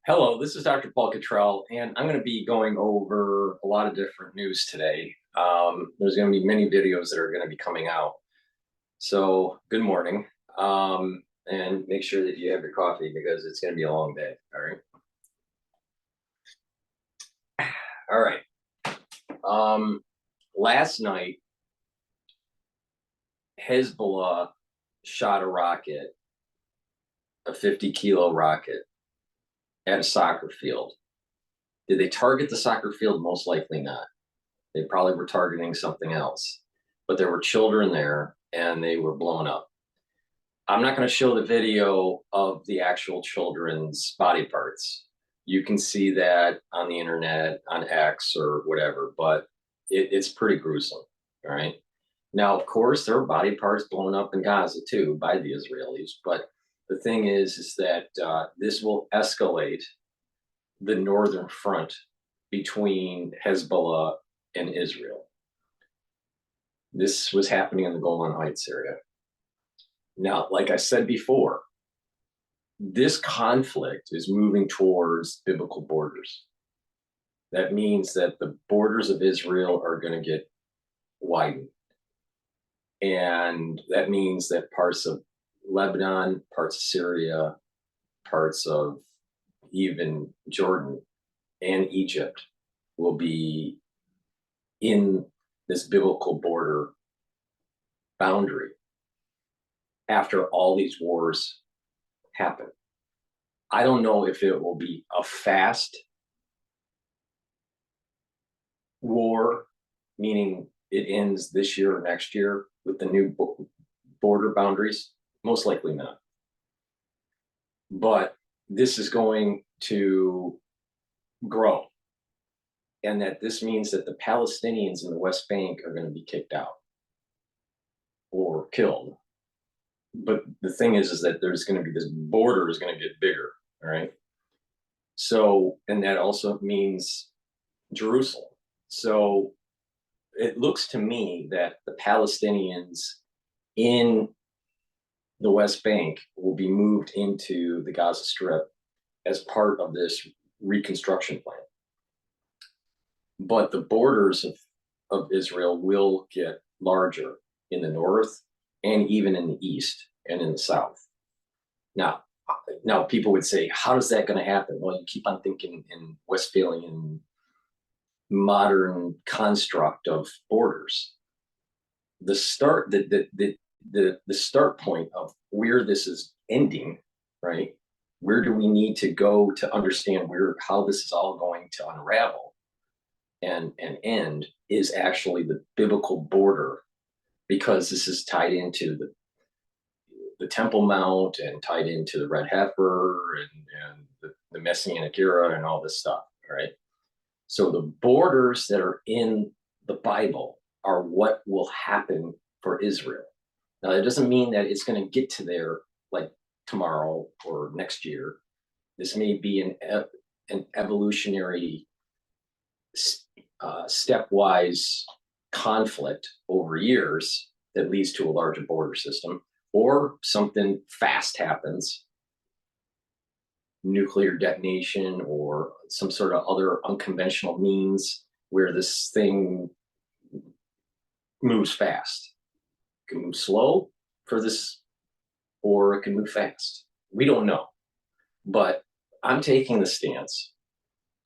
Hello, this is Dr. Paul Cottrell, and I'm going to be going over a lot of different news today. There's going to be many videos that are going to be coming out. So, good morning, and make sure that you have your coffee because it's going to be a long day. All right. All right. Last night, Hezbollah shot a rocket, a 50-kilo rocket, at a soccer field. Did they target the soccer field? Most likely not. They probably were targeting something else. But there were children there and they were blown up. I'm not going to show the video of the actual children's body parts. You can see that on the internet, on X or whatever, but it's pretty gruesome. All right. Now, of course, there were body parts blown up in Gaza too by the Israelis. But the thing is that this will escalate the northern front between Hezbollah and Israel. This was happening in the Golan Heights area. Now, like I said before, this conflict is moving towards biblical borders. That means that the borders of Israel are going to get widened. And that means that parts of Lebanon, parts of Syria, parts of even Jordan and Egypt will be in this biblical border boundary after all these wars happen. I don't know if it will be a fast war, meaning it ends this year or next year with the new border boundaries. Most likely not. But this is going to grow. And that this means that the Palestinians in the West Bank are going to be kicked out or killed. But the thing is that there's going to be this border is going to get bigger, all right? So, and that also means Jerusalem. So it looks to me that the Palestinians in the West Bank will be moved into the Gaza Strip as part of this reconstruction plan. But the borders of Israel will get larger in the north and even in the east and in the south. Now people would say, how is that going to happen? Well, you keep on thinking in Westphalian modern construct of borders. The start the start point of where this is ending, right? Where do we need to go to understand how this is all going to unravel and end is actually the biblical border, because this is tied into the Temple Mount and tied into the Red Heifer and the Messianic era and all this stuff, right? So the borders that are in the Bible are what will happen for Israel. Now, that doesn't mean that it's going to get to there like tomorrow or next year. This may be an evolutionary stepwise conflict over years that leads to a larger border system, or something fast happens, nuclear detonation or some sort of other unconventional means where this thing moves fast. It can move slow for this, or it can move fast. We don't know. But I'm taking the stance,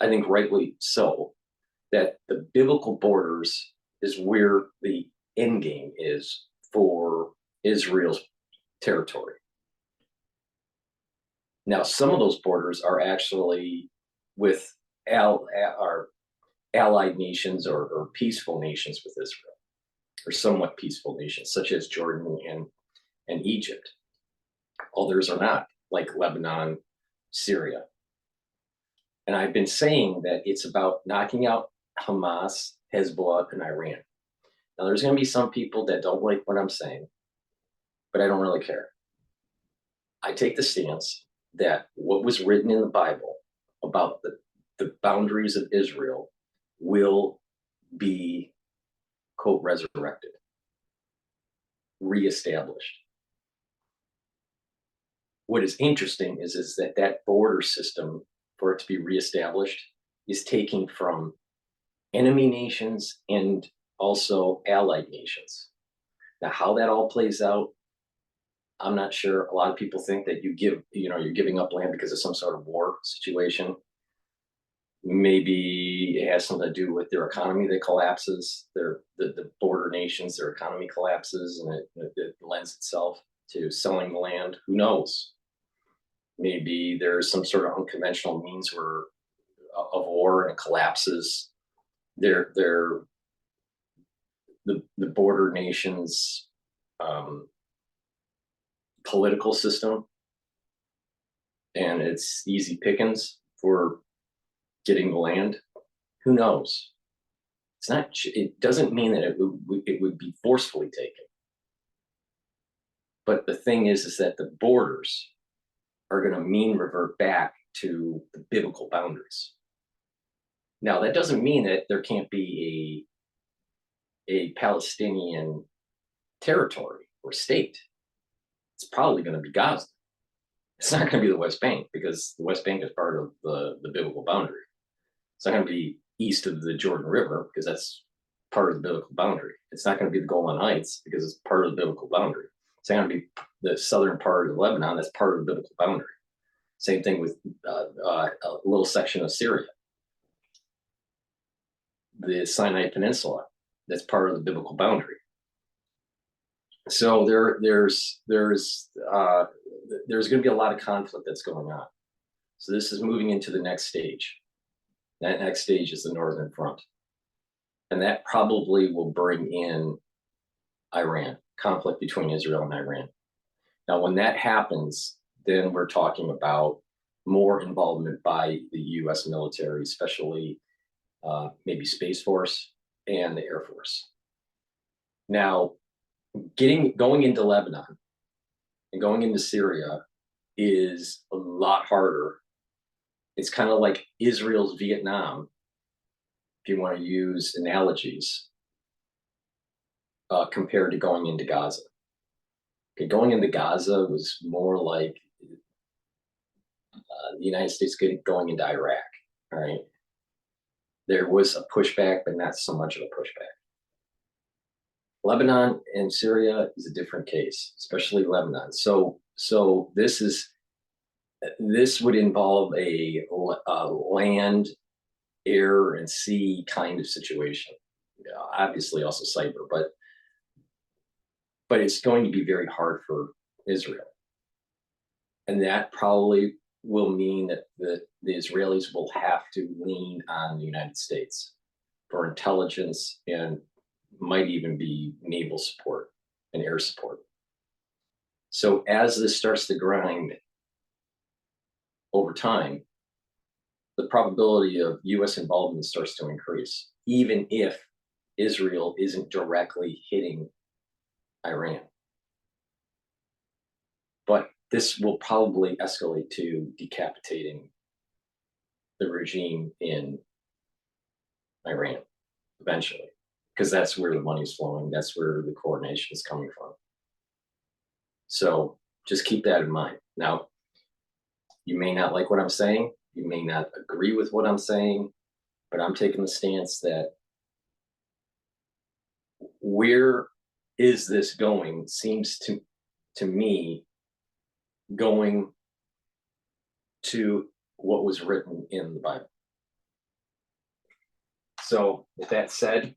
I think rightly so, that the biblical borders is where the end game is for Israel's territory. Now, some of those borders are actually with our allied nations or peaceful nations with Israel, or somewhat peaceful nations, such as Jordan and Egypt. Others are not, like Lebanon, Syria. And I've been saying that it's about knocking out Hamas, Hezbollah, and Iran. Now, there's going to be some people that don't like what I'm saying, but I don't really care. I take the stance that what was written in the Bible about the boundaries of Israel will be, quote, resurrected, reestablished. What is interesting is that border system for it to be reestablished is taking from enemy nations and also allied nations. Now, how that all plays out, I'm not sure. A lot of people think that you're giving up land because of some sort of war situation. Maybe it has something to do with their economy that collapses, the border nations, their economy collapses, and it lends itself to selling the land. Who knows? Maybe there's some sort of unconventional means of war and it collapses the border nations political system, and it's easy pickings for getting the land. Who knows? It's not. It doesn't mean that it would be forcefully taken. But the thing is that the borders are going to revert back to the biblical boundaries. Now, that doesn't mean that there can't be a Palestinian territory or state. It's probably going to be Gaza. It's not going to be the West Bank, because the West Bank is part of the biblical boundary. It's not going to be east of the Jordan River, because that's part of the biblical boundary. It's not going to be the Golan Heights, because it's part of the biblical boundary. It's not going to be the southern part of Lebanon. That's part of the biblical boundary. Same thing with a little section of Syria. The Sinai Peninsula, that's part of the biblical boundary. So there's going to be a lot of conflict that's going on. So this is moving into the next stage. That next stage is the Northern Front. And that probably will bring in Iran, conflict between Israel and Iran. Now, when that happens, then we're talking about more involvement by the US military, especially maybe Space Force and the Air Force. Now, going into Lebanon and going into Syria is a lot harder. It's kind of like Israel's Vietnam, if you want to use analogies, compared to going into Gaza. Okay, going into Gaza was more like the United States going into Iraq, all right? There was a pushback, but not so much of a pushback. Lebanon and Syria is a different case, especially Lebanon. So this would involve a land, air, and sea kind of situation. Obviously, also cyber, but it's going to be very hard for Israel, and that probably will mean that the Israelis will have to lean on the United States for intelligence and might even be naval support and air support. So as this starts to grind over time, the probability of US involvement starts to increase, even if Israel isn't directly hitting Iran. But this will probably escalate to decapitating the regime in Iran eventually, because that's where the money's flowing. That's where the coordination is coming from. So just keep that in mind. Now, you may not like what I'm saying. You may not agree with what I'm saying, but I'm taking the stance that where is this going seems to me going to what was written in the Bible. So with that said,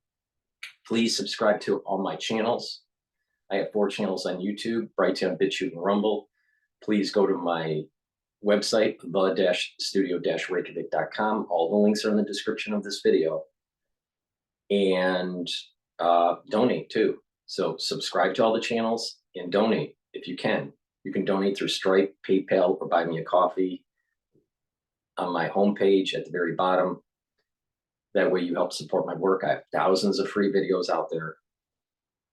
please subscribe to all my channels. I have 4 channels on YouTube: Brighteon, Bitchute, and Rumble. Please go to my website, the-studio-reykjavik.com. All the links are in the description of this video. And donate too. So subscribe to all the channels and donate if you can. You can donate through Stripe, PayPal, or buy me a coffee on my homepage at the very bottom. That way you help support my work. I have thousands of free videos out there.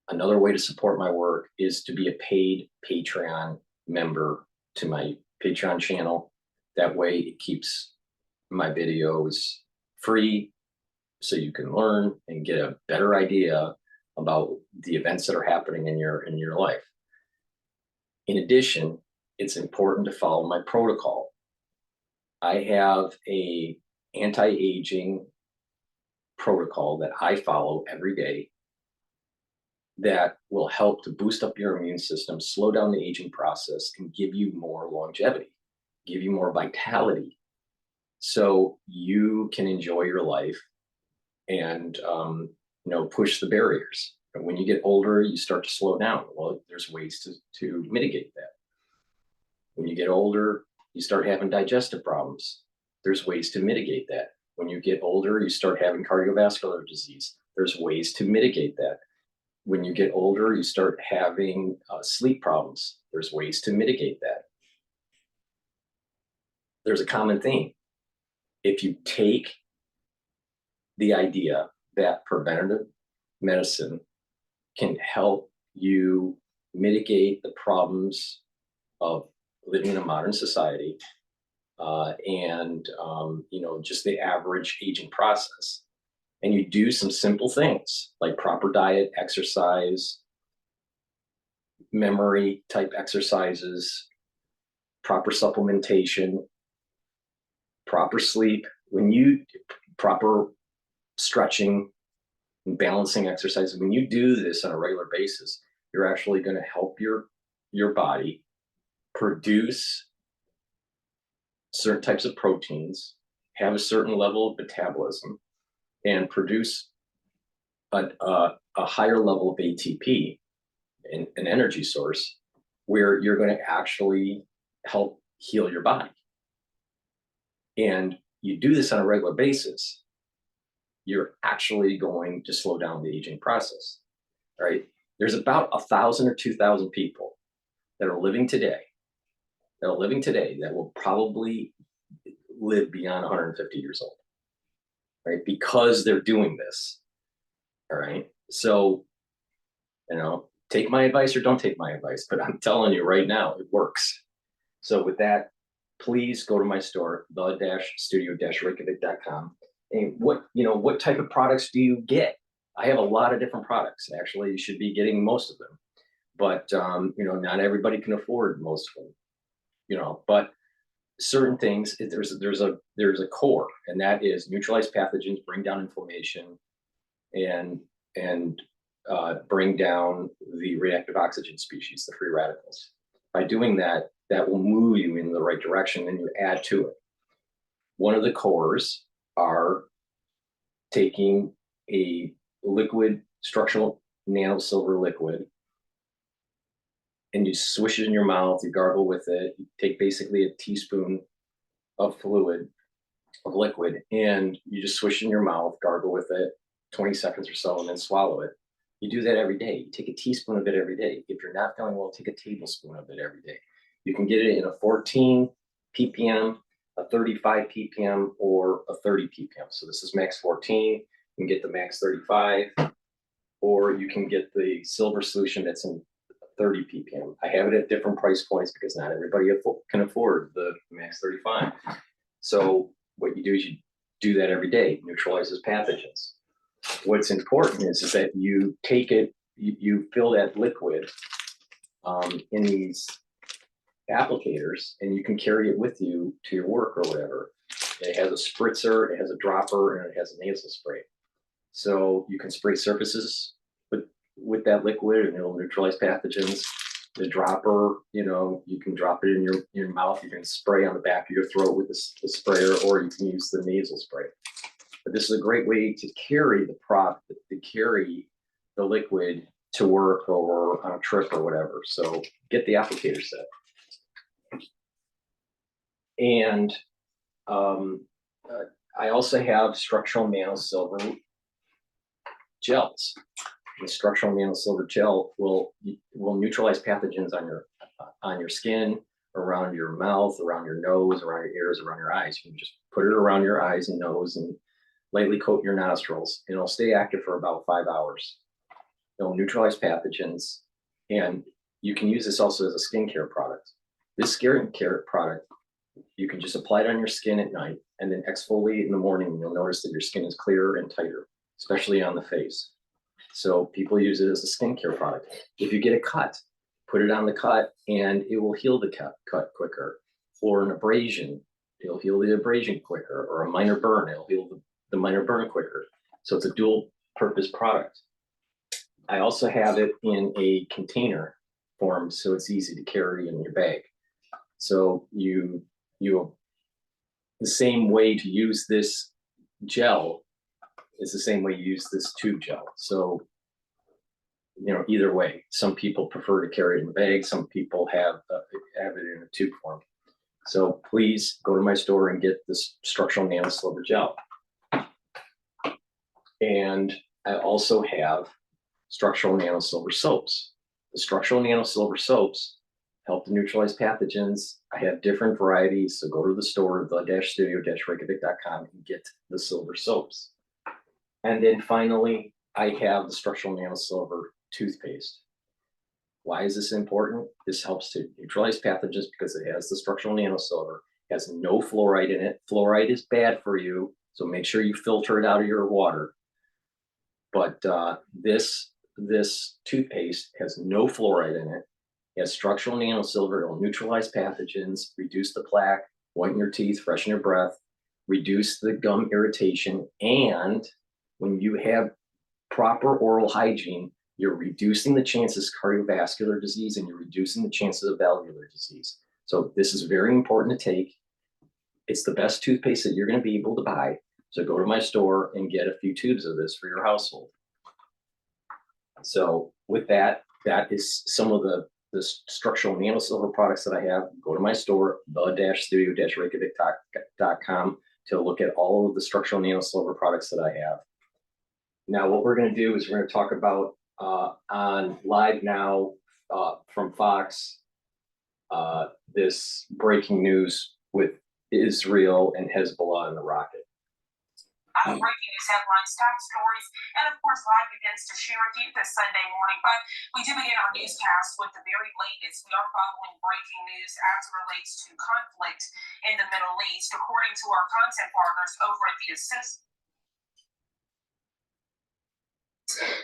Another way to support my work is to be a paid Patreon member to my Patreon channel. That way it keeps my videos free, so you can learn and get a better idea about the events that are happening in your life. In addition, it's important to follow my protocol. I have a anti-aging protocol that I follow every day that will help to boost up your immune system, slow down the aging process, and give you more longevity, give you more vitality, so you can enjoy your life and push the barriers. And when you get older, you start to slow down. Well, there's ways to mitigate that. When you get older, you start having digestive problems. There's ways to mitigate that. When you get older, you start having cardiovascular disease. There's ways to mitigate that. When you get older, you start having sleep problems. There's ways to mitigate that. There's a common theme. If you take the idea that preventative medicine can help you mitigate the problems of living in a modern society, and just the average aging process, and you do some simple things like proper diet, exercise, memory type exercises, proper supplementation, proper sleep, proper stretching and balancing exercises, when you do this on a regular basis, you're actually going to help your body produce certain types of proteins, have a certain level of metabolism, and produce a higher level of ATP, an energy source, where you're going to actually help heal your body. And you do this on a regular basis, you're actually going to slow down the aging process, right? There's about 1,000 or 2,000 people that are living today that will probably live beyond 150 years old, right? Because they're doing this, all right? So, take my advice or don't take my advice, but I'm telling you right now, it works. So with that, please go to my store, the-studio-reykjavik.com. And what type of products do you get? I have a lot of different products. Actually, you should be getting most of them, but not everybody can afford most of them. But certain things, there's a core, and that is neutralize pathogens, bring down inflammation, and bring down the reactive oxygen species, the free radicals. By doing that, that will move you in the right direction, and you add to it. One of the cores are taking a liquid structural nanosilver liquid, and you swish it in your mouth, you gargle with it, you take basically a teaspoon of liquid, and you just swish it in your mouth, gargle with it 20 seconds or so, and then swallow it. You do that every day. You take a teaspoon of it every day. If you're not feeling well, take a tablespoon of it every day. You can get it in a 14 ppm, a 35 ppm, or a 30 ppm. So this is max 14. You can get the max 35, or you can get the silver solution that's in 30 ppm. I have it at different price points because not everybody can afford the max 35. So what you do is you do that every day, neutralizes pathogens. What's important is that you take it, you fill that liquid in these applicators, and you can carry it with you to your work or whatever. It has a spritzer, it has a dropper, and it has a nasal spray. So you can spray surfaces with that liquid, and it'll neutralize pathogens. The dropper, you can drop it in your mouth. You can spray on the back of your throat with the sprayer, or you can use the nasal spray. But this is a great way to carry the liquid to work or on a trip or whatever. So get the applicator set. And I also have structural nanosilver gels. The structural nanosilver gel will neutralize pathogens on your skin, around your mouth, around your nose, around your ears, around your eyes. You can just put it around your eyes and nose and lightly coat your nostrils, and it'll stay active for about 5 hours. It'll neutralize pathogens, and you can use this also as a skincare product. This skincare product, you can just apply it on your skin at night and then exfoliate in the morning, and you'll notice that your skin is clearer and tighter, especially on the face. So people use it as a skincare product. If you get a cut, put it on the cut and it will heal the cut quicker. Or an abrasion, it'll heal the abrasion quicker, or a minor burn, it'll heal the minor burn quicker. So it's a dual purpose product. I also have it in a container form, so it's easy to carry in your bag. So you the same way to use this gel is the same way you use this tube gel. So, you know, either way, some people prefer to carry it in the bag. Some people have it in a tube form. So please go to my store and get this structural nano silver gel. And I also have structural nano silver soaps. The structural nano silver soaps help to neutralize pathogens. I have different varieties, so go to the store, the-studio-reykjavik.com, and get the silver soaps. And then finally, I have the structural nano silver toothpaste. Why is this important? This helps to neutralize pathogens because it has the structural nano silver. It has no fluoride in it. Fluoride is bad for you, so make sure you filter it out of your water. But this toothpaste has no fluoride in it. It has structural nano silver. It'll neutralize pathogens, reduce the plaque, whiten your teeth, freshen your breath, reduce the gum irritation, and when you have proper oral hygiene, you're reducing the chances of cardiovascular disease and you're reducing the chances of valvular disease. So this is very important to take. It's the best toothpaste that you're going to be able to buy. So go to my store and get a few tubes of this for your household. So with that, that is some of the structural nano silver products that I have. Go to my store, the-studio-reykjavik.com, to look at all of the structural nano silver products that I have. Now, what we're going to do is we're going to talk about on Live Now from Fox, this breaking news with Israel and Hezbollah and the rocket. Breaking news headlines, top stories, and of course, live events to share with you this Sunday morning. But we do begin our newscast with the very latest. We are following breaking news as it relates to conflict in the Middle East, according to our content partners over at the Assist.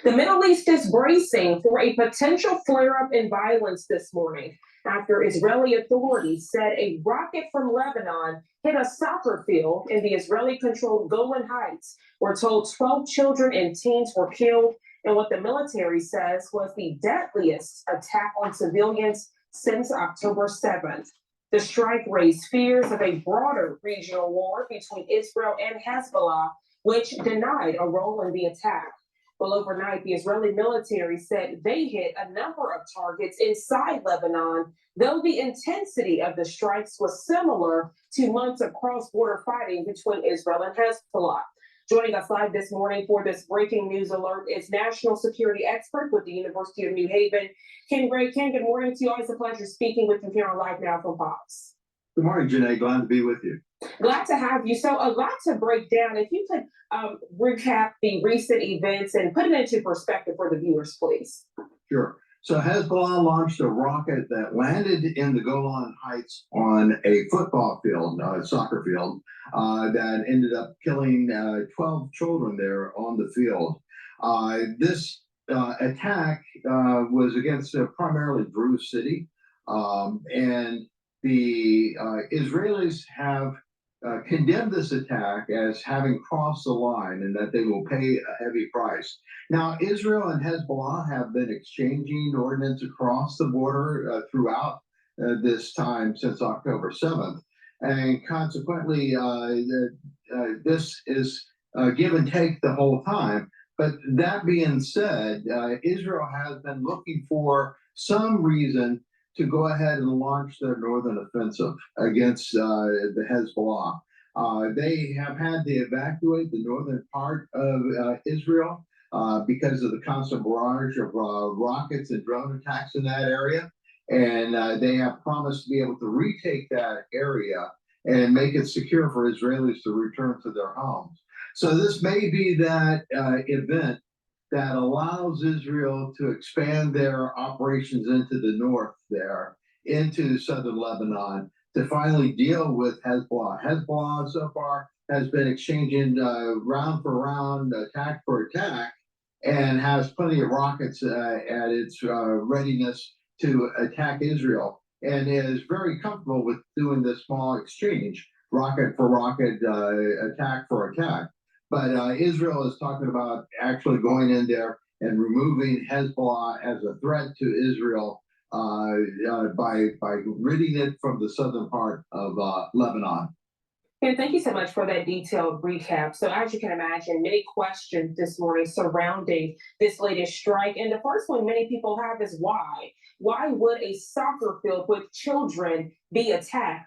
The Middle East is bracing for a potential flare-up in violence this morning after Israeli authorities said a rocket from Lebanon hit a soccer field in the Israeli-controlled Golan Heights. We're told 12 children and teens were killed in what the military says was the deadliest attack on civilians since October 7th. The strike raised fears of a broader regional war between Israel and Hezbollah, which denied a role in the attack. Well, overnight, the Israeli military said they hit a number of targets inside Lebanon, though the intensity of the strikes was similar to months of cross-border fighting between Israel and Hezbollah. Joining us live this morning for this breaking news alert is national security expert with the University of New Haven, Ken Gray. Ken, good morning to you. Always a pleasure speaking with you here on Live Now from Fox. Good morning, Janae. Glad to be with you. Glad to have you. So a lot to break down. If you could recap the recent events and put it into perspective for the viewers, please. Sure. So Hezbollah launched a rocket that landed in the Golan Heights on a football field, a soccer field, that ended up killing 12 children there on the field. This attack was against primarily Druze City, and the Israelis have condemned this attack as having crossed the line and that they will pay a heavy price. Now, Israel and Hezbollah have been exchanging ordnance across the border throughout this time since October 7th. And consequently, this is give and take the whole time. But that being said, Israel has been looking for some reason to go ahead and launch their northern offensive against the Hezbollah. They have had to evacuate the northern part of Israel because of the constant barrage of rockets and drone attacks in that area. And they have promised to be able to retake that area and make it secure for Israelis to return to their homes. So this may be that event that allows Israel to expand their operations into the north there, into southern Lebanon, to finally deal with Hezbollah. Hezbollah so far has been exchanging round for round, attack for attack, and has plenty of rockets at its readiness to attack Israel, and is very comfortable with doing this small exchange. rocket for rocket, attack for attack. But Israel is talking about actually going in there and removing Hezbollah as a threat to Israel by ridding it from the southern part of Lebanon. And thank you so much for that detailed recap. So as you can imagine, many questions this morning surrounding this latest strike. And the first one many people have is why? Why would a soccer field with children be attacked?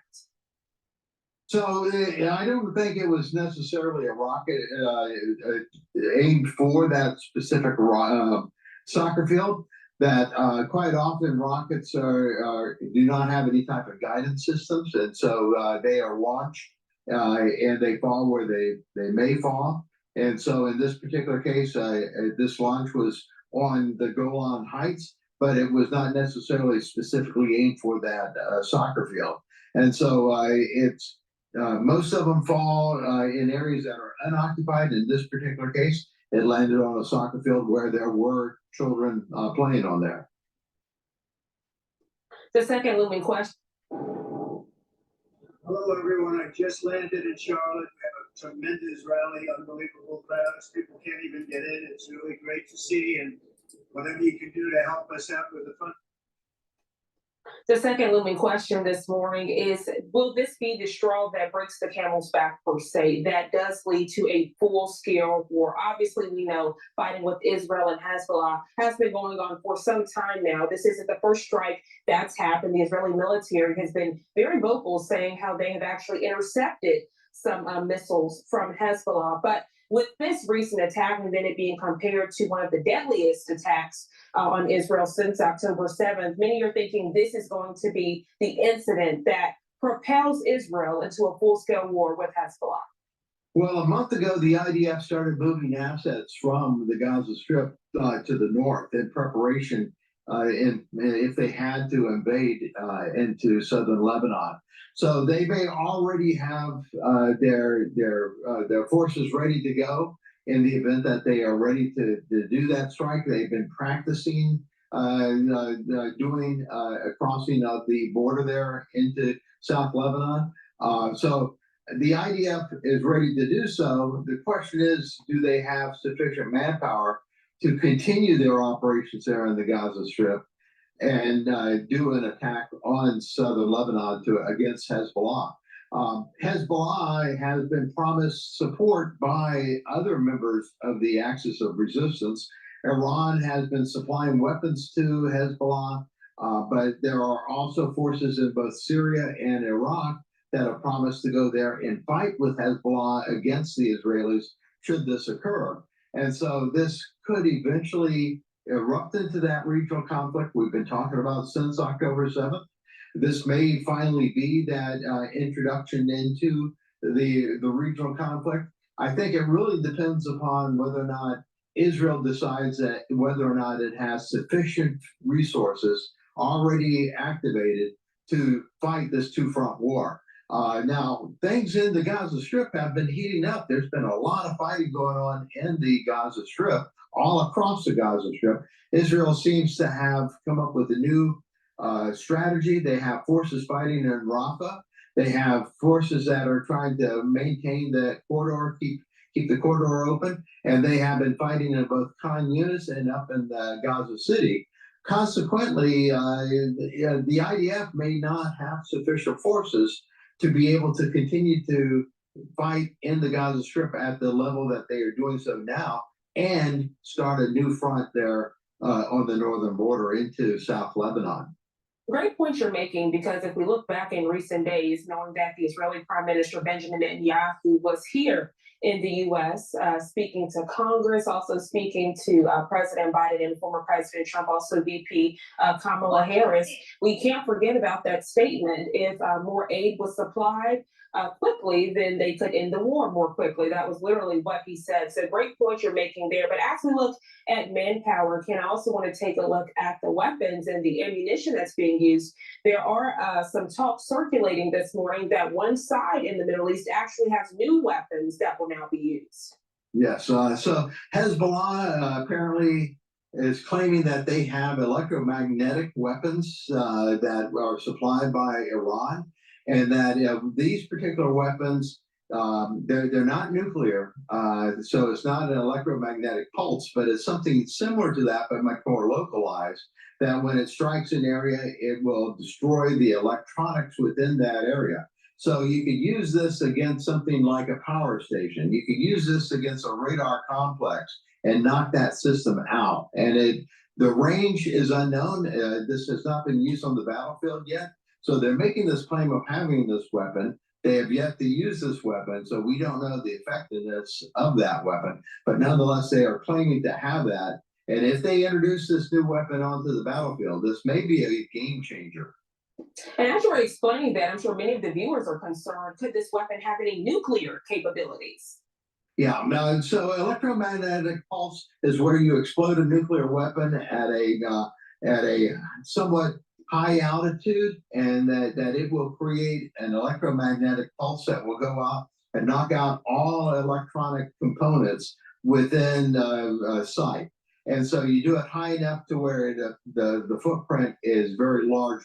So I don't think it was necessarily a rocket aimed for that specific soccer field. That quite often rockets do not have any type of guidance systems, and so they are launched and they fall where they may fall. And so in this particular case, this launch was on the Golan Heights, but it was not necessarily specifically aimed for that soccer field. And so it's most of them fall in areas that are unoccupied. In this particular case, it landed on a soccer field where there were children playing on there. The second looming question. Hello, everyone. I just landed in Charlotte. We have a tremendous rally, unbelievable crowds. People can't even get in. It's really great to see, and whatever you can do to help us out with the fund. The second looming question this morning is, will this be the straw that breaks the camel's back, per se, that does lead to a full-scale war? Obviously, we know fighting with Israel and Hezbollah has been going on for some time now. This isn't the first strike that's happened. The Israeli military has been very vocal, saying how they have actually intercepted some missiles from Hezbollah. But with this recent attack, and then it being compared to one of the deadliest attacks on Israel since October 7th, many are thinking this is going to be the incident that propels Israel into a full-scale war with Hezbollah. Well, a month ago, the IDF started moving assets from the Gaza Strip to the north in preparation if they had to invade into southern Lebanon. So they may already have their forces ready to go in the event that they are ready to do that strike. They've been practicing doing a crossing of the border there into South Lebanon. So the IDF is ready to do so. The question is, do they have sufficient manpower to continue their operations there in the Gaza Strip and do an attack on southern Lebanon against Hezbollah? Hezbollah has been promised support by other members of the Axis of Resistance. Iran has been supplying weapons to Hezbollah, but there are also forces in both Syria and Iraq that have promised to go there and fight with Hezbollah against the Israelis should this occur. And so this could eventually erupt into that regional conflict we've been talking about since October 7th. This may finally be that introduction into the regional conflict. I think it really depends upon whether or not Israel decides that whether or not it has sufficient resources already activated to fight this two-front war. Now, things in the Gaza Strip have been heating up. There's been a lot of fighting going on in the Gaza Strip, all across the Gaza Strip. Israel seems to have come up with a new strategy. They have forces fighting in Rafah. They have forces that are trying to maintain the corridor, keep the corridor open, and they have been fighting in both Khan Yunis and up in Gaza City. Consequently, the IDF may not have sufficient forces to be able to continue to fight in the Gaza Strip at the level that they are doing so now and start a new front there on the northern border into South Lebanon. Great point you're making, because if we look back in recent days, knowing that the Israeli Prime Minister Benjamin Netanyahu was here in the U.S. Speaking to Congress, also speaking to President Biden and former President Trump, also VP Kamala Harris, we can't forget about that statement. If more aid was supplied quickly, then they could end the war more quickly. That was literally what he said. So great point you're making there. But as we look at manpower, Ken, I also want to take a look at the weapons and the ammunition that's being used. There are some talk circulating this morning that one side in the Middle East actually has new weapons that will now be used. Yes, so Hezbollah apparently is claiming that they have electromagnetic weapons that are supplied by Iran. and that these particular weapons, they're not nuclear, so it's not an electromagnetic pulse, but it's something similar to that, but much more localized. That when it strikes an area, it will destroy the electronics within that area. So you could use this against something like a power station. You could use this against a radar complex and knock that system out. And the range is unknown. This has not been used on the battlefield yet. So they're making this claim of having this weapon. They have yet to use this weapon, so we don't know the effectiveness of that weapon. But nonetheless, they are claiming to have that. And if they introduce this new weapon onto the battlefield, this may be a game changer. And as you're explaining that, I'm sure many of the viewers are concerned, could this weapon have any nuclear capabilities? Yeah, no, so electromagnetic pulse is where you explode a nuclear weapon at a somewhat high altitude, and that it will create an electromagnetic pulse that will go out and knock out all electronic components within sight. And so you do it high enough to where the footprint is very large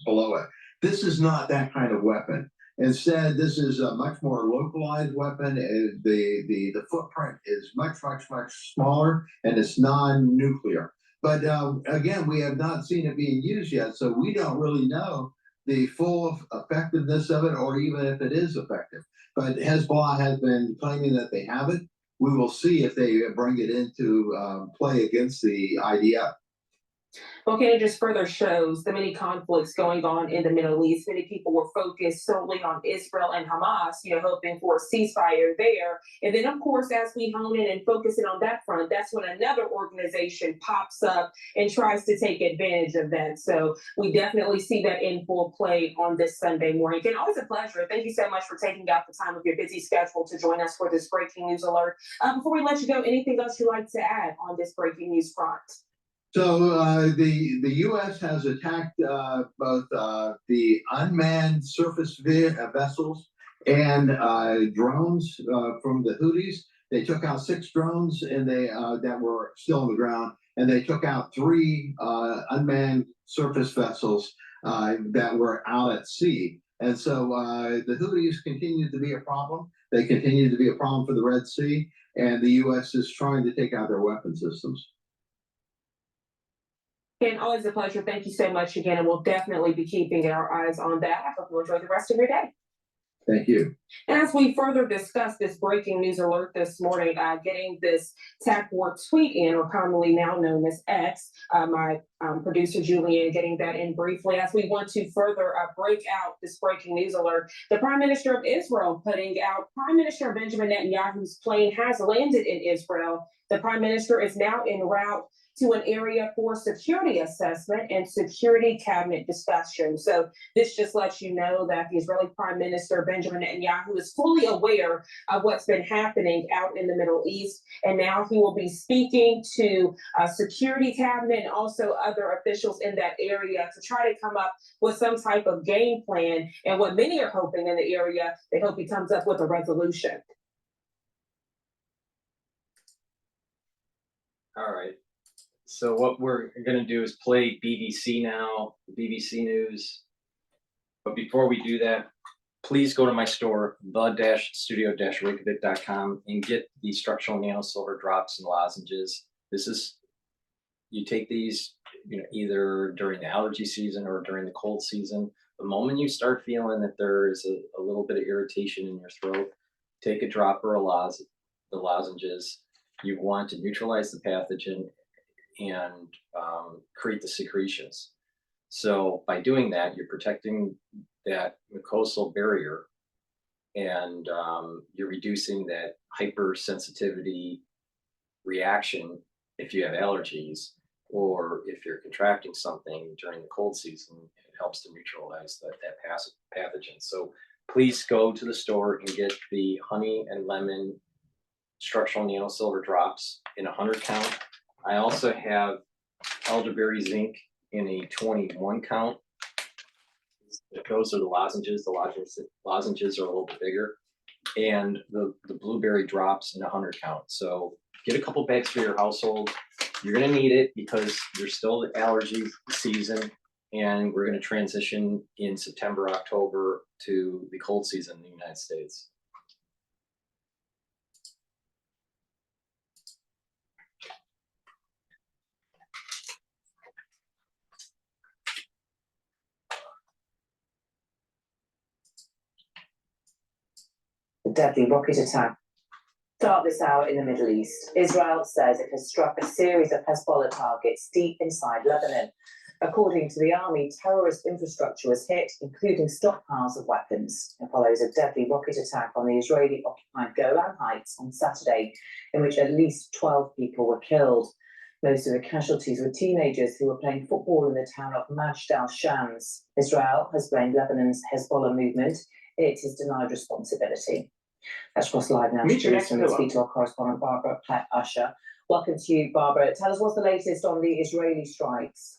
below it. This is not that kind of weapon. Instead, this is a much more localized weapon. The footprint is much smaller, and it's non-nuclear. But again, we have not seen it being used yet, so we don't really know the full effectiveness of it, or even if it is effective. But Hezbollah has been claiming that they have it. We will see if they bring it into play against the IDF. Well, it just further shows the many conflicts going on in the Middle East. Many people were focused solely on Israel and Hamas, hoping for a ceasefire there. And then, of course, as we hone in and focus in on that front, that's when another organization pops up and tries to take advantage of that. So we definitely see that in full play on this Sunday morning. And always a pleasure. Thank you so much for taking out the time of your busy schedule to join us for this breaking news alert. Before we let you go, anything else you'd like to add on this breaking news front? So the U.S. has attacked both the unmanned surface vessels and drones from the Houthis. They took out 6 drones, and that were still on the ground, and they took out 3 unmanned surface vessels that were out at sea. And so the Houthis continue to be a problem. They continue to be a problem for the Red Sea, and the U.S. is trying to take out their weapon systems. And always a pleasure. Thank you so much again. And we'll definitely be keeping our eyes on that. I hope you enjoy the rest of your day. Thank you. And as we further discuss this breaking news alert this morning, getting this TAC War tweet in, or commonly now known as X, my producer Julian getting that in briefly, as we want to further break out this breaking news alert. The Prime Minister of Israel putting out Prime Minister Benjamin Netanyahu's plane has landed in Israel. The Prime Minister is now en route to an area for security assessment and security cabinet discussion. So this just lets you know that the Israeli Prime Minister Benjamin Netanyahu is fully aware of what's been happening out in the Middle East. And now he will be speaking to security cabinet and also other officials in that area to try to come up with some type of game plan. And what many are hoping in the area, they hope he comes up with a resolution. All right. So what we're going to do is play BBC now, BBC News. But before we do that, please go to my store, the-studio-reykjavik.com, and get the structural nano silver drops and lozenges. You take these, either during the allergy season or during the cold season. The moment you start feeling that there is a little bit of irritation in your throat, take a drop or the lozenges. You want to neutralize the pathogen and create the secretions. So by doing that, you're protecting that mucosal barrier, and you're reducing that hypersensitivity reaction if you have allergies, or if you're contracting something during the cold season. It helps to neutralize that pathogen. So please go to the store and get the honey and lemon structural nano silver drops in 100 count. I also have elderberry zinc in a 21 count. Those are the lozenges. The lozenges are a little bit bigger. And the blueberry drops in 100 count. So get a couple bags for your household. You're going to need it because there's still the allergy season. and we're going to transition in September, October to the cold season in the United States. A deadly rocket attack start this hour in the Middle East. Israel says it has struck a series of Hezbollah targets deep inside Lebanon. According to the army, terrorist infrastructure was hit, including stockpiles of weapons. It follows a deadly rocket attack on the Israeli-occupied Golan Heights on Saturday, in which at least 12 people were killed. Most of the casualties were teenagers who were playing football in the town of Majd al-Shams. Israel has blamed Lebanon's Hezbollah movement. It has denied responsibility. That's Cross Live now. To Jerusalem and speak to our correspondent Barbara Platt-Usher. Welcome to you, Barbara. Tell us what's the latest on the Israeli strikes.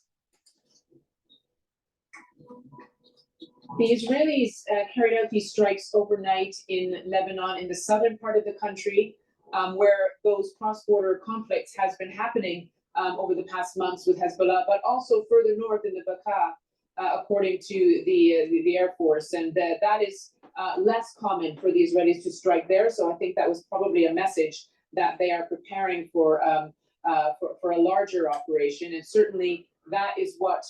The Israelis carried out these strikes overnight in Lebanon, in the southern part of the country, where those cross-border conflicts has been happening over the past months with Hezbollah, but also further north in the Bekaa, according to the Air Force, and that is less common for the Israelis to strike there. So I think that was probably a message that they are preparing for a larger operation, and certainly that is what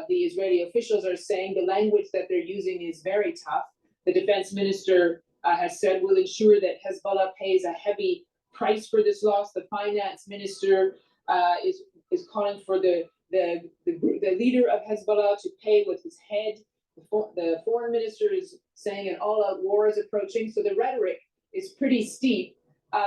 the Israeli officials are saying. The language that they're using is very tough. The defense minister has said we'll ensure that Hezbollah pays a heavy price for this loss. The finance minister is calling for the leader of Hezbollah to pay with his head. The foreign minister is saying an all-out war is approaching. So the rhetoric is pretty steep.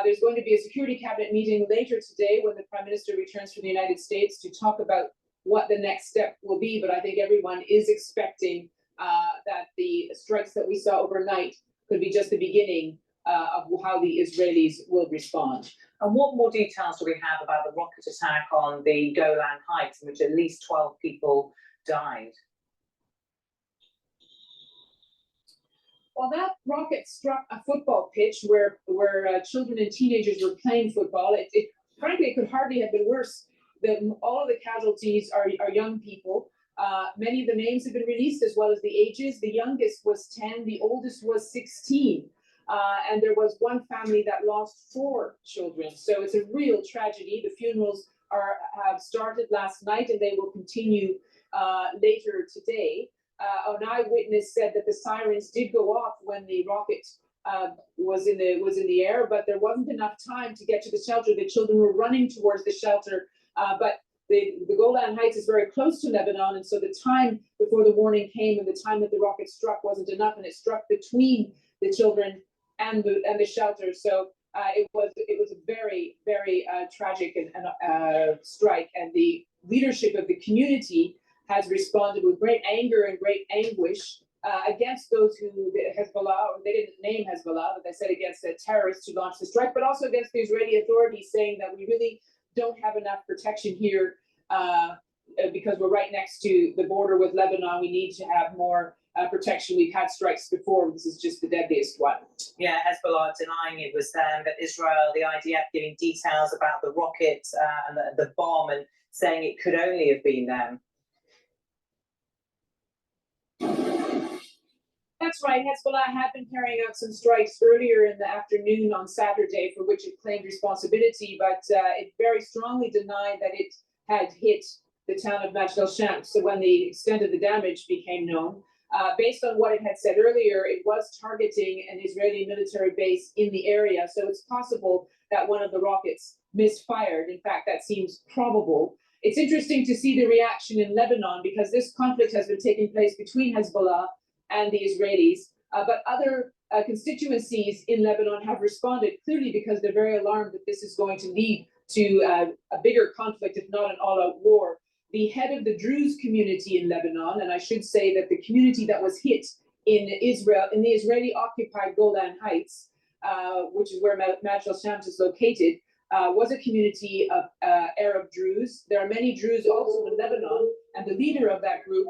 There's going to be a security cabinet meeting later today when the prime minister returns from the United States to talk about what the next step will be. But I think everyone is expecting that the strikes that we saw overnight could be just the beginning of how the Israelis will respond. And what more details do we have about the rocket attack on the Golan Heights, in which at least 12 people died? Well, that rocket struck a football pitch where children and teenagers were playing football. Frankly, it could hardly have been worse. All of the casualties are young people. Many of the names have been released, as well as the ages. The youngest was 10, the oldest was 16. And there was one family that lost 4 children. So it's a real tragedy. The funerals have started last night, and they will continue later today. An eyewitness said that the sirens did go off when the rocket was in the air, but there wasn't enough time to get to the shelter. The children were running towards the shelter, but the Golan Heights is very close to Lebanon, and so the time before the warning came and the time that the rocket struck wasn't enough, and it struck between the children and the shelter. So it was a very, very tragic and strike, and the leadership of the community has responded with great anger and great anguish against those who Hezbollah, they didn't name Hezbollah, but they said against the terrorists who launched the strike, but also against the Israeli authorities, saying that we really don't have enough protection here because we're right next to the border with Lebanon. We need to have more protection. We've had strikes before. This is just the deadliest one. Yeah, Hezbollah denying it was them, but Israel, the IDF, giving details about the rocket and the bomb, and saying it could only have been them. That's right. Hezbollah had been carrying out some strikes earlier in the afternoon on Saturday, for which it claimed responsibility, but it very strongly denied that it had hit the town of Majd al-Shams. So when the extent of the damage became known, based on what it had said earlier, it was targeting an Israeli military base in the area. So it's possible that one of the rockets misfired. In fact, that seems probable. It's interesting to see the reaction in Lebanon, because this conflict has been taking place between Hezbollah and the Israelis, but other constituencies in Lebanon have responded, clearly because they're very alarmed that this is going to lead to a bigger conflict, if not an all-out war. The head of the Druze community in Lebanon, and I should say that the community that was hit in Israel, in the Israeli-occupied Golan Heights, which is where Majd al-Shams is located, was a community of Arab Druze. There are many Druze also in Lebanon, and the leader of that group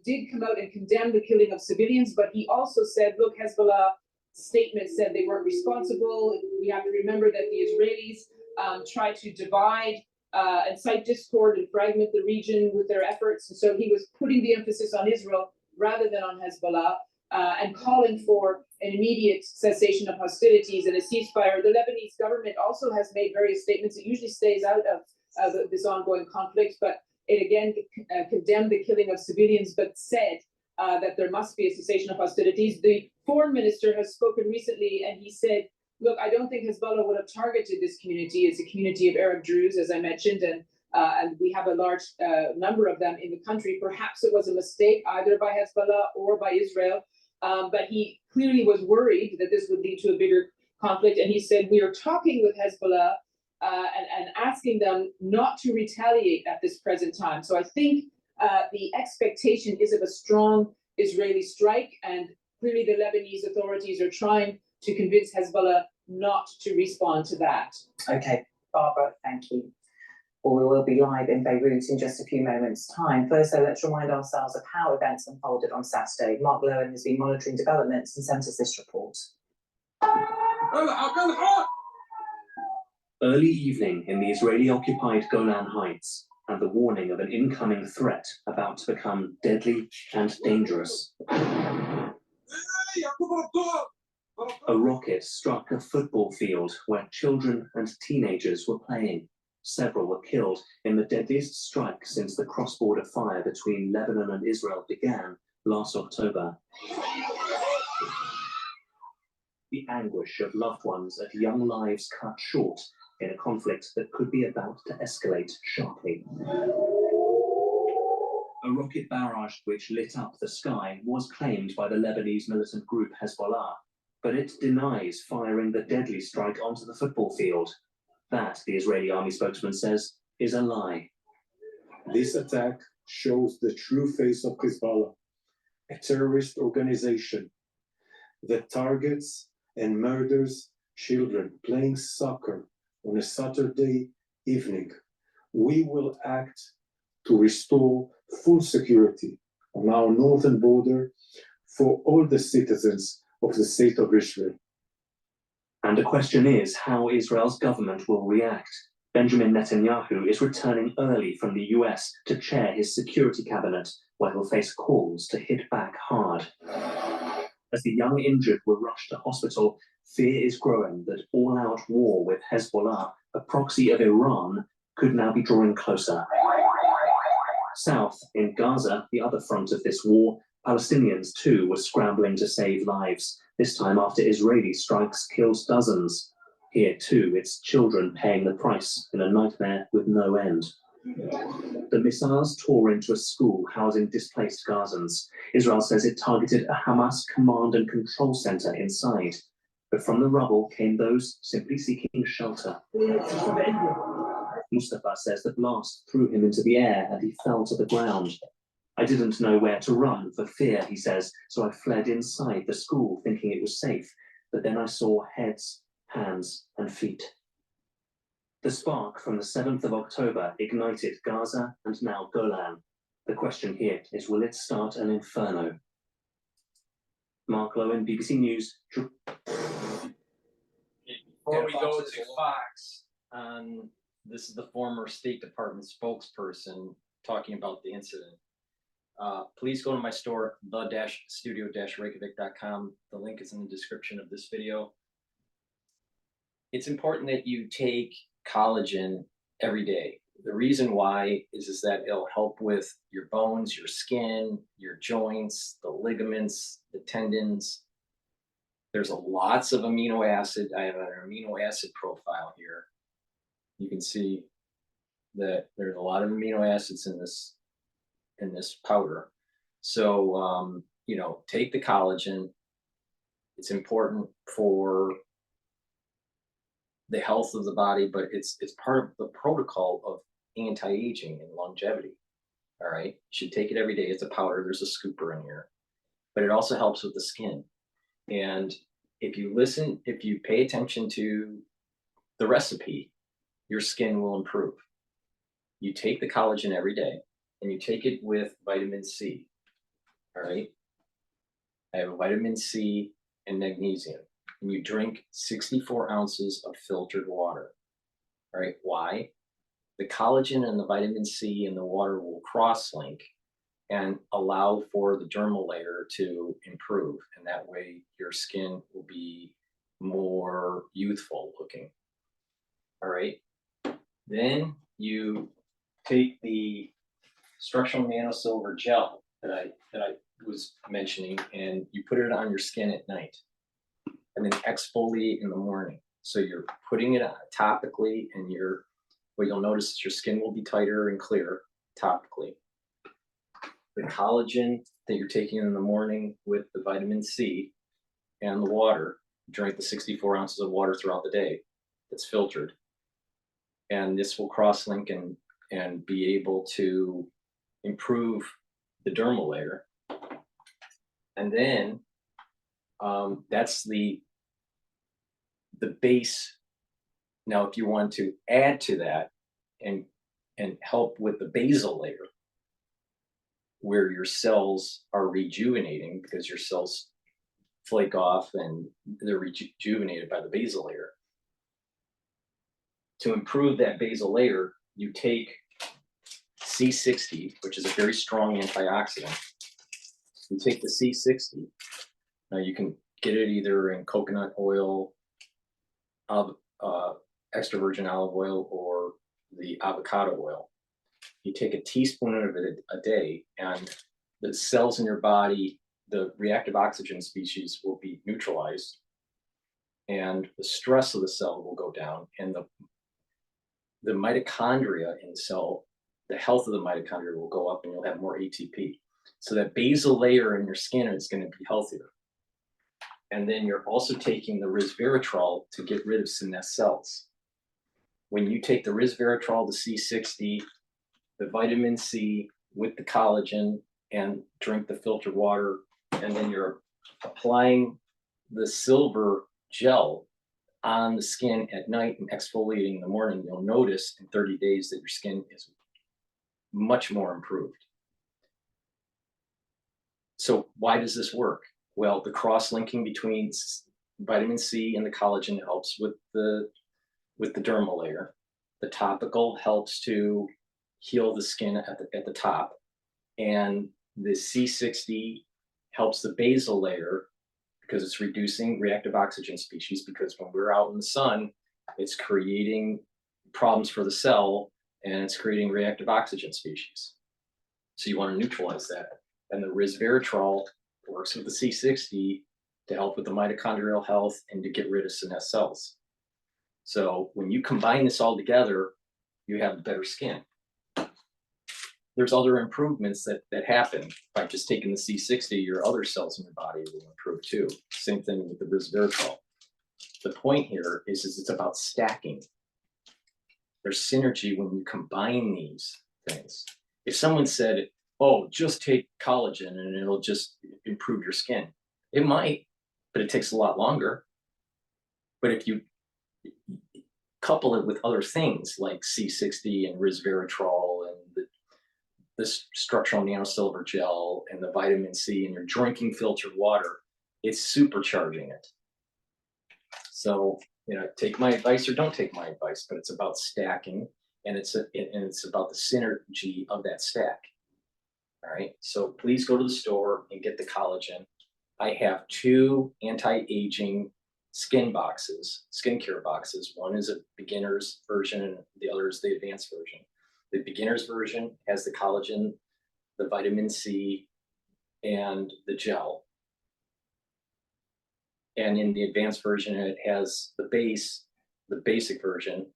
did come out and condemn the killing of civilians, but he also said, look, Hezbollah statement said they weren't responsible. We have to remember that the Israelis tried to divide incite discord and fragment the region with their efforts. And so he was putting the emphasis on Israel rather than on Hezbollah, and calling for an immediate cessation of hostilities and a ceasefire. The Lebanese government also has made various statements. It usually stays out of this ongoing conflict, but it again condemned the killing of civilians, but said that there must be a cessation of hostilities. The foreign minister has spoken recently, and he said, look, I don't think Hezbollah would have targeted this community. It's a community of Arab Druze, as I mentioned, and we have a large number of them in the country. Perhaps it was a mistake either by Hezbollah or by Israel, but he clearly was worried that this would lead to a bigger conflict. And he said, we are talking with Hezbollah and asking them not to retaliate at this present time. So I think the expectation is of a strong Israeli strike, and clearly the Lebanese authorities are trying to convince Hezbollah not to respond to that. Okay, Barbara, thank you. Well, we will be live in Beirut in just a few moments' time. First, though, let's remind ourselves of how events unfolded on Saturday. Mark Lowen has been monitoring developments and sent us this report. Early evening in the Israeli-occupied Golan Heights, and the warning of an incoming threat about to become deadly and dangerous. A rocket struck a football field where children and teenagers were playing. Several were killed in the deadliest strike since the cross-border fire between Lebanon and Israel began last October. The anguish of loved ones at young lives cut short in a conflict that could be about to escalate sharply. A rocket barrage which lit up the sky was claimed by the Lebanese militant group Hezbollah, but it denies firing the deadly strike onto the football field. That, the Israeli army spokesman says, is a lie. This attack shows the true face of Hezbollah, a terrorist organization that targets and murders children playing soccer on a Saturday evening. We will act to restore full security on our northern border for all the citizens of the state of Israel. And the question is how Israel's government will react. Benjamin Netanyahu is returning early from the US to chair his security cabinet, where he'll face calls to hit back hard. As the young injured were rushed to hospital, fear is growing that all-out war with Hezbollah, a proxy of Iran, could now be drawing closer. South, in Gaza, the other front of this war, Palestinians too were scrambling to save lives, this time after Israeli strikes killed dozens. Here too, it's children paying the price in a nightmare with no end. The missiles tore into a school housing displaced Gazans. Israel says it targeted a Hamas command and control center inside. But from the rubble came those simply seeking shelter. Mustafa says the blast threw him into the air and he fell to the ground. I didn't know where to run for fear, he says, so I fled inside the school thinking it was safe. But then I saw heads, hands, and feet. The spark from the 7th of October ignited Gaza and now Golan. The question here is, will it start an inferno? Mark Lowen, BBC News. Before we go to Fox, this is the former State Department spokesperson talking about the incident. Please go to my store, the-studio-reykjavik.com. The link is in the description of this video. It's important that you take collagen every day. The reason why is that it'll help with your bones, your skin, your joints, the ligaments, the tendons. There's lots of amino acid. I have an amino acid profile here. You can see that there's a lot of amino acids in this powder. So, you know, take the collagen. It's important for the health of the body, but it's part of the protocol of anti-aging and longevity. All right, you should take it every day. It's a powder. There's a scooper in here, but it also helps with the skin. And if you pay attention to the recipe, your skin will improve. You take the collagen every day, and you take it with vitamin C. All right, I have vitamin C and magnesium. And you drink 64 ounces of filtered water. All right, why? the collagen and the vitamin C and the water will cross-link and allow for the dermal layer to improve. And that way your skin will be more youthful looking. All right. Then you take the structural nanosilver gel that I was mentioning, and you put it on your skin at night, and then exfoliate in the morning. So you're putting it on topically, and what you'll notice is your skin will be tighter and clear topically. The collagen that you're taking in the morning with the vitamin C and the water, drink the 64 ounces of water throughout the day that's filtered. And this will cross-link and be able to improve the dermal layer. And then that's the base. Now, if you want to add to that and help with the basal layer, where your cells are rejuvenating because your cells flake off and they're rejuvenated by the basal layer. To improve that basal layer, you take C60, which is a very strong antioxidant. You take the C60. Now you can get it either in coconut oil, extra virgin olive oil, or the avocado oil. You take a teaspoon of it a day, and the cells in your body, the reactive oxygen species will be neutralized, and the stress of the cell will go down, and the mitochondria in the cell, the health of the mitochondria will go up, and you'll have more ATP. So that basal layer in your skin is going to be healthier. And then you're also taking the resveratrol to get rid of senescent cells. When you take the resveratrol, the C60, the vitamin C with the collagen, and drink the filtered water, and then you're applying the silver gel on the skin at night and exfoliating in the morning, you'll notice in 30 days that your skin is much more improved. So why does this work? Well, the cross-linking between vitamin C and the collagen helps with the dermal layer. The topical helps to heal the skin at the top, and the C60 helps the basal layer because it's reducing reactive oxygen species, because when we're out in the sun, it's creating problems for the cell and it's creating reactive oxygen species. So you want to neutralize that. And the resveratrol works with the C60 to help with the mitochondrial health and to get rid of senescent cells. So when you combine this all together, you have better skin. There's other improvements that happen by just taking the C60. Your other cells in your body will improve too. Same thing with the resveratrol. The point here is it's about stacking. There's synergy when you combine these things. If someone said, oh, just take collagen and it'll just improve your skin, it might, but it takes a lot longer. But if you couple it with other things like C60 and resveratrol and this structural nanosilver gel and the vitamin C, and you're drinking filtered water, it's supercharging it. So, take my advice or don't take my advice, but it's about stacking, and it's about the synergy of that stack. All right. So please go to the store and get the collagen. I have 2 anti-aging skincare boxes. One is a beginner's version and the other is the advanced version. The beginner's version has the collagen, the vitamin C, and the gel. And in the advanced version, it has the basic version,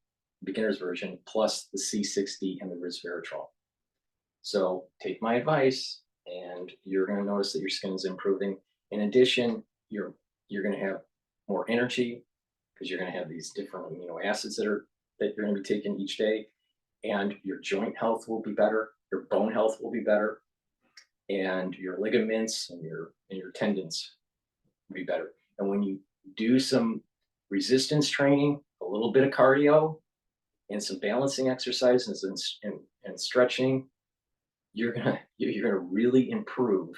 beginner's version, plus the C60 and the resveratrol. So take my advice, and you're going to notice that your skin is improving. In addition, you're going to have more energy because you're going to have these different amino acids that you're going to be taking each day. And your joint health will be better, your bone health will be better, and your ligaments and your tendons will be better. And when you do some resistance training, a little bit of cardio, and some balancing exercises and stretching, you're gonna really improve.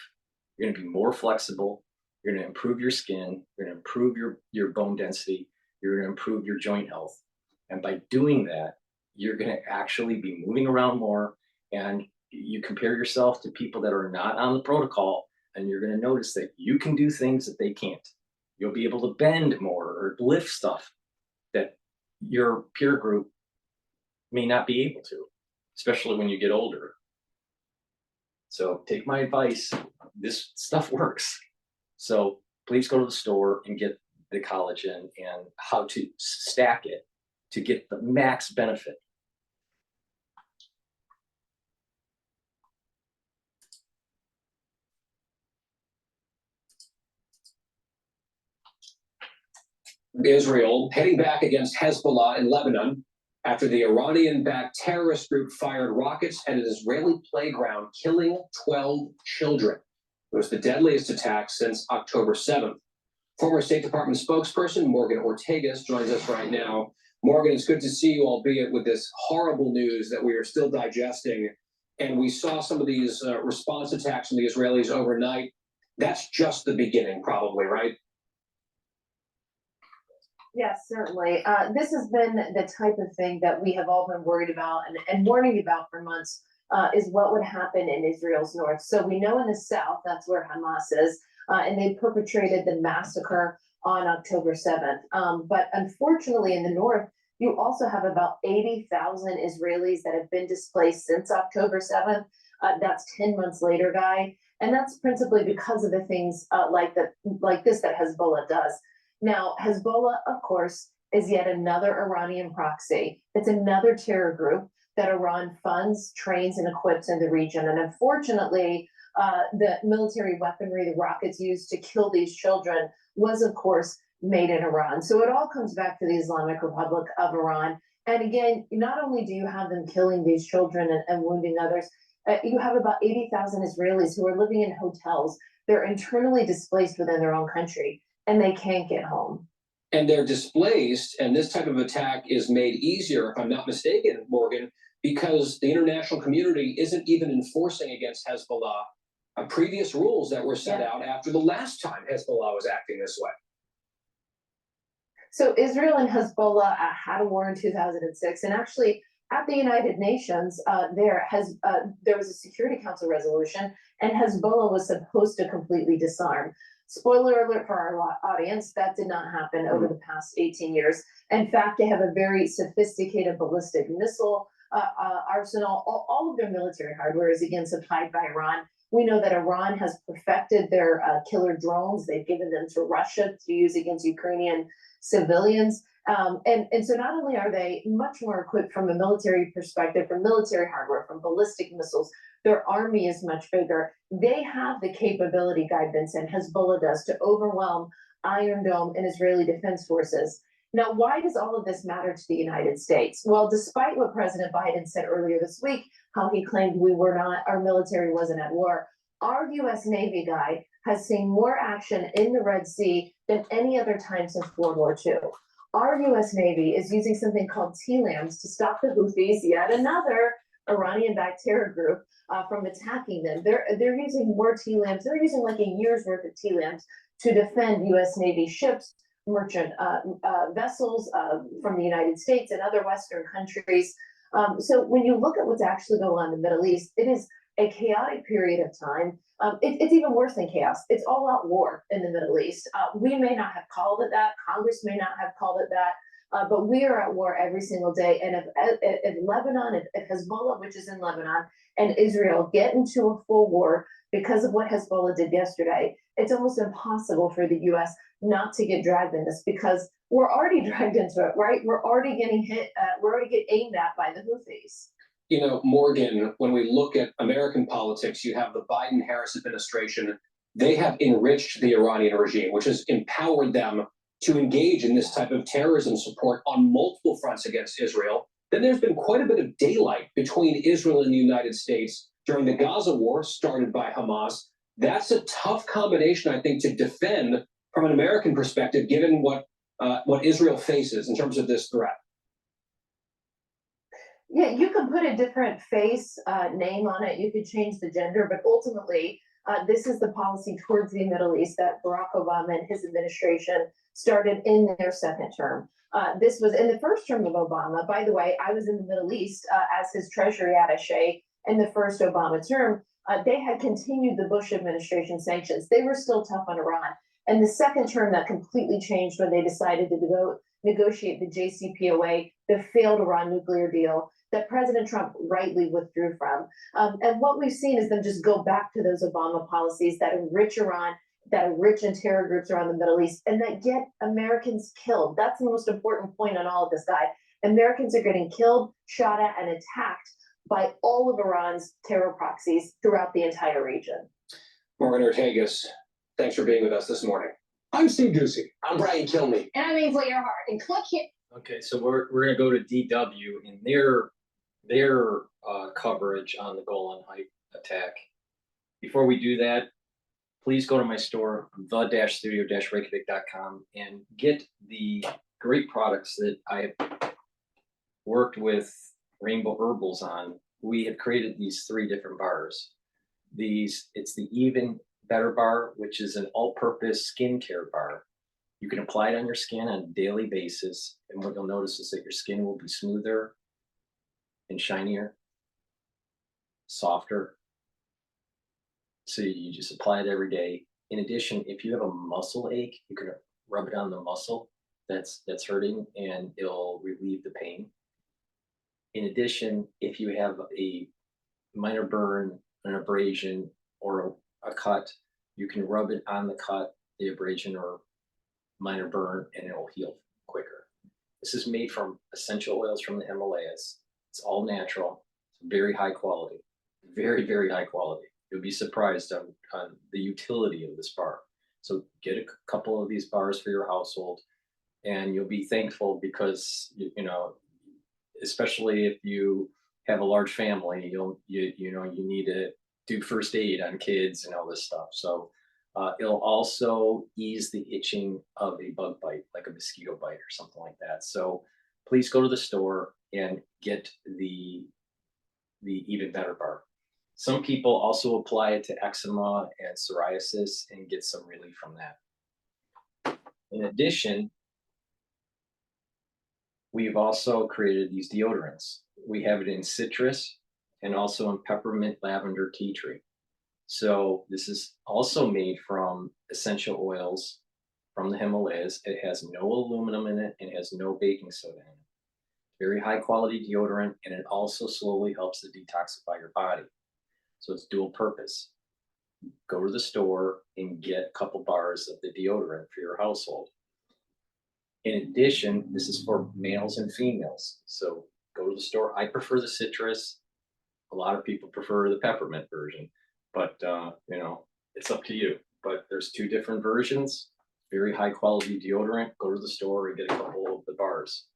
You're gonna be more flexible. You're gonna improve your skin. You're gonna improve your bone density. You're gonna improve your joint health. And by doing that, you're going to actually be moving around more, and you compare yourself to people that are not on the protocol, and you're going to notice that you can do things that they can't. You'll be able to bend more or lift stuff that your peer group may not be able to, especially when you get older. So take my advice. This stuff works. So please go to the store and get the collagen and how to stack it to get the max benefit. Israel heading back against Hezbollah in Lebanon after the Iranian-backed terrorist group fired rockets at an Israeli playground, killing 12 children. It was the deadliest attack since October 7th. Former State Department spokesperson Morgan Ortagus joins us right now. Morgan, it's good to see you, albeit with this horrible news that we are still digesting. And we saw some of these response attacks from the Israelis overnight. That's just the beginning, probably, right? Yes, certainly. This has been the type of thing that we have all been worried about and warning about for months, is what would happen in Israel's north. So we know in the south, that's where Hamas is, and they perpetrated the massacre on October 7th. But unfortunately in the north, you also have about 80,000 Israelis that have been displaced since October 7th. That's 10 months later, Guy. And that's principally because of the things like this that Hezbollah does. Now, Hezbollah, of course, is yet another Iranian proxy. It's another terror group that Iran funds, trains, and equips in the region. And unfortunately, the military weaponry, the rockets used to kill these children was, of course, made in Iran. So it all comes back to the Islamic Republic of Iran. And again, not only do you have them killing these children and wounding others, you have about 80,000 Israelis who are living in hotels. They're internally displaced within their own country, and they can't get home. And they're displaced, and this type of attack is made easier, if I'm not mistaken, Morgan, because the international community isn't even enforcing against Hezbollah previous rules that were set out after the last time Hezbollah was acting this way. So Israel and Hezbollah had a war in 2006, and actually at the United Nations, there was a Security Council resolution, and Hezbollah was supposed to completely disarm. Spoiler alert for our audience, that did not happen over the past 18 years. In fact, they have a very sophisticated ballistic missile arsenal. All of their military hardware is again supplied by Iran. We know that Iran has perfected their killer drones. They've given them to Russia to use against Ukrainian civilians. And so not only are they much more equipped from a military perspective, from military hardware, from ballistic missiles, their army is much bigger. They have the capability, Guy Benson, Hezbollah does, to overwhelm Iron Dome and Israeli Defense Forces. Now, why does all of this matter to the United States? Well, despite what President Biden said earlier this week, how he claimed our military wasn't at war, our U.S. Navy, Guy, has seen more action in the Red Sea than any other time since World War II. Our U.S. Navy is using something called TLAMs to stop the Houthis, yet another Iranian-backed terror group, from attacking them. They're using more TLAMs. They're using like a year's worth of TLAMs to defend U.S. Navy ships, merchant vessels from the United States and other Western countries. So when you look at what's actually going on in the Middle East, it is a chaotic period of time. It's even worse than chaos. It's all out war in the Middle East. We may not have called it that. Congress may not have called it that. But we are at war every single day. And if Lebanon, if Hezbollah, which is in Lebanon, and Israel get into a full war because of what Hezbollah did yesterday, it's almost impossible for the U.S. not to get dragged in this, because we're already dragged into it, right? We're already getting hit. We're already getting aimed at by the Houthis. You know, Morgan, when we look at American politics, you have the Biden-Harris administration. They have enriched the Iranian regime, which has empowered them to engage in this type of terrorism support on multiple fronts against Israel. Then there's been quite a bit of daylight between Israel and the United States during the Gaza war started by Hamas. That's a tough combination, I think, to defend from an American perspective, given what Israel faces in terms of this threat. Yeah, you can put a different face, name on it. You could change the gender, but ultimately, this is the policy towards the Middle East that Barack Obama and his administration started in their second term. This was in the first term of Obama. By the way, I was in the Middle East as his Treasury attaché in the first Obama term. They had continued the Bush administration sanctions. They were still tough on Iran. And the second term, that completely changed when they decided to go negotiate the JCPOA, the failed Iran nuclear deal that President Trump rightly withdrew from. And what we've seen is them just go back to those Obama policies that enrich Iran, that enrich in terror groups around the Middle East, and that get Americans killed. That's the most important point on all of this, guy. Americans are getting killed, shot at, and attacked by all of Iran's terror proxies throughout the entire region. Morgan Ortegas, thanks for being with us this morning. I'm Steve Ducey. I'm Brian Kilmeade. And I'm Ainsley Earhart. And click here. Okay, so we're gonna go to DW in their coverage on the Golan Heights attack. Before we do that, please go to my store, the-studio-reykjavik.com, and get the great products that I have worked with Rainbow Herbals on. We have created these 3 different bars. It's the Even Better Bar, which is an all-purpose skincare bar. You can apply it on your skin on a daily basis, and what you'll notice is that your skin will be smoother and shinier, softer. So you just apply it every day. In addition, if you have a muscle ache, you can rub it on the muscle that's hurting, and it'll relieve the pain. In addition, if you have a minor burn, an abrasion, or a cut, you can rub it on the cut, the abrasion or minor burn, and it will heal quicker. This is made from essential oils from the Himalayas. It's all natural, it's very high quality, very, very high quality. You'll be surprised on the utility of this bar. So get a couple of these bars for your household, and you'll be thankful because, you know, especially if you have a large family, you need to do first aid on kids and all this stuff. So it'll also ease the itching of a bug bite, like a mosquito bite or something like that. So please go to the store and get the Even Better Bar. Some people also apply it to eczema and psoriasis and get some relief from that. In addition, we've also created these deodorants. We have it in citrus and also in peppermint lavender tea tree. So this is also made from essential oils from the Himalayas. It has no aluminum in it and has no baking soda in it. Very high quality deodorant, and it also slowly helps to detoxify your body. So it's dual purpose. Go to the store and get a couple bars of the deodorant for your household. In addition, this is for males and females. So go to the store. I prefer the citrus. A lot of people prefer the peppermint version, but you know, it's up to you. But there's 2 different versions, very high quality deodorant. Go to the store and get a couple of the bars.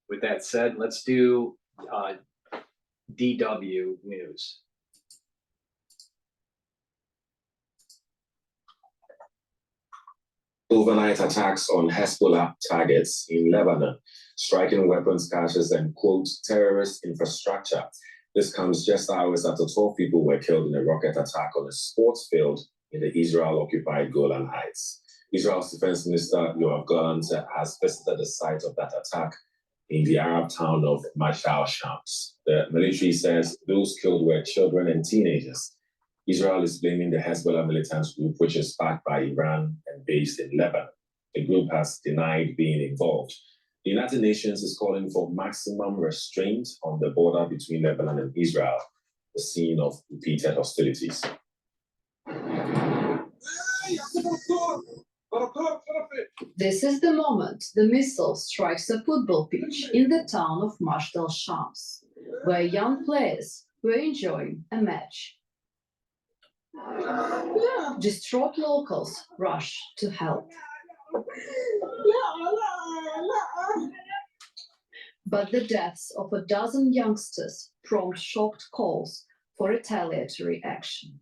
With that said, let's do DW news. Overnight attacks on Hezbollah targets in Lebanon, striking weapons caches and, quote, terrorist infrastructure. This comes just hours after 12 people were killed in a rocket attack on a sports field in the Israel-occupied Golan Heights. Israel's Defense Minister Yoav Gallant has visited the site of that attack in the Arab town of Mashal Shams. The military says those killed were children and teenagers. Israel is blaming the Hezbollah militant group, which is backed by Iran and based in Lebanon. The group has denied being involved. The United Nations is calling for maximum restraint on the border between Lebanon and Israel, the scene of repeated hostilities. This is the moment the missile strikes a football pitch in the town of Mashal Shams, where young players were enjoying a match. Distraught locals rush to help. But the deaths of a dozen youngsters prompt shocked calls for retaliatory action.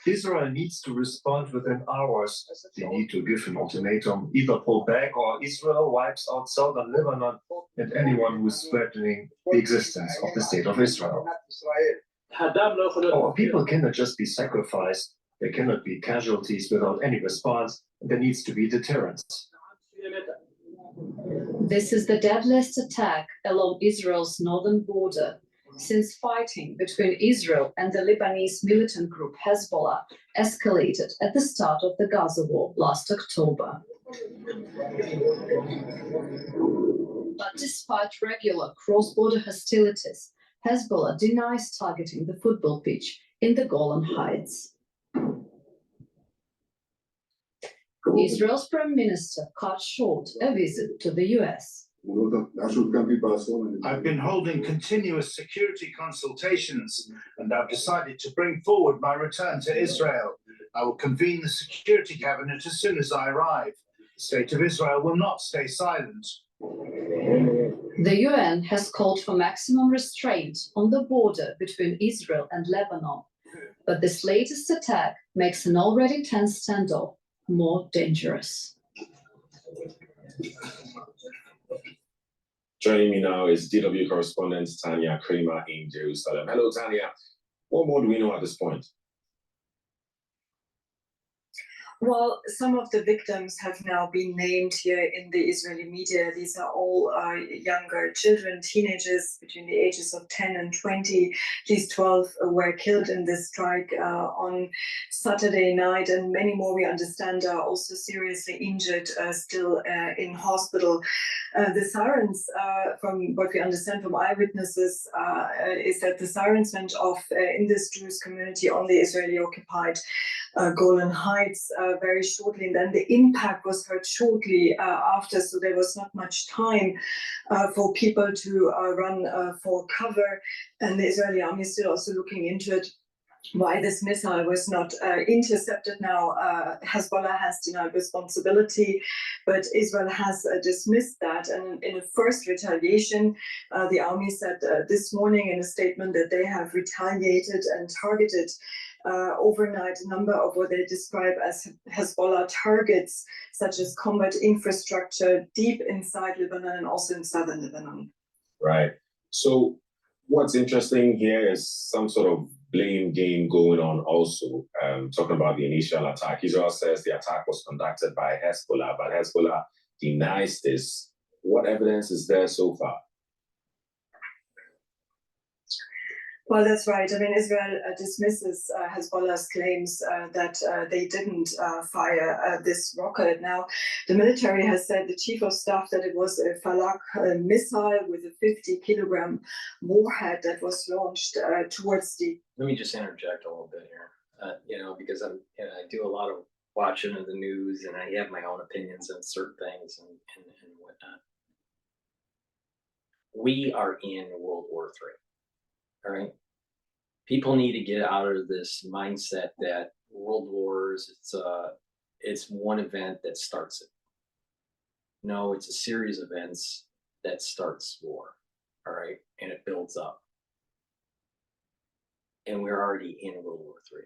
Israel needs to respond within hours. They need to give an ultimatum, either pull back or Israel wipes out southern Lebanon and anyone who is threatening the existence of the state of Israel. Our people cannot just be sacrificed. There cannot be casualties without any response. There needs to be deterrence. This is the deadliest attack along Israel's northern border since fighting between Israel and the Lebanese militant group Hezbollah escalated at the start of the Gaza war last October. But despite regular cross-border hostilities, Hezbollah denies targeting the football pitch in the Golan Heights. Israel's Prime Minister cut short a visit to the US. I've been holding continuous security consultations, and I've decided to bring forward my return to Israel. I will convene the Security Cabinet as soon as I arrive. The State of Israel will not stay silent. The UN has called for maximum restraint on the border between Israel and Lebanon, but this latest attack makes an already tense standoff more dangerous. Joining me now is DW correspondent Tanya Kramer in Jerusalem. Hello, Tanya. What more do we know at this point? Well, some of the victims have now been named here in the Israeli media. These are all younger children, teenagers between the ages of 10 and 20. These 12 were killed in this strike on Saturday night, and many more, we understand, are also seriously injured, still in hospital. The sirens, from what we understand from eyewitnesses, is that the sirens went off in this Jewish community on the Israeli-occupied Golan Heights very shortly, and then the impact was heard shortly after, so there was not much time for people to run for cover, and the Israeli army is still also looking into it. Why this missile was not intercepted now. Hezbollah has denied responsibility, but Israel has dismissed that. And in a first retaliation, the army said this morning in a statement that they have retaliated and targeted overnight a number of what they describe as Hezbollah targets, such as combat infrastructure deep inside Lebanon and also in southern Lebanon. Right. So what's interesting here is some sort of blame game going on also. Talking about the initial attack, Israel says the attack was conducted by Hezbollah, but Hezbollah denies this. What evidence is there so far? Well, that's right. I mean, Israel dismisses Hezbollah's claims that they didn't fire this rocket. Now, the military has said, the chief of staff, that it was a Falak missile with a 50-kilogram warhead that was launched towards the... Let me just interject a little bit here, because I do a lot of watching of the news, and I have my own opinions on certain things and whatnot. We are in World War III. All right. People need to get out of this mindset that world wars, it's one event that starts it. No, it's a series of events that starts war. All right. And it builds up. And we're already in World War III.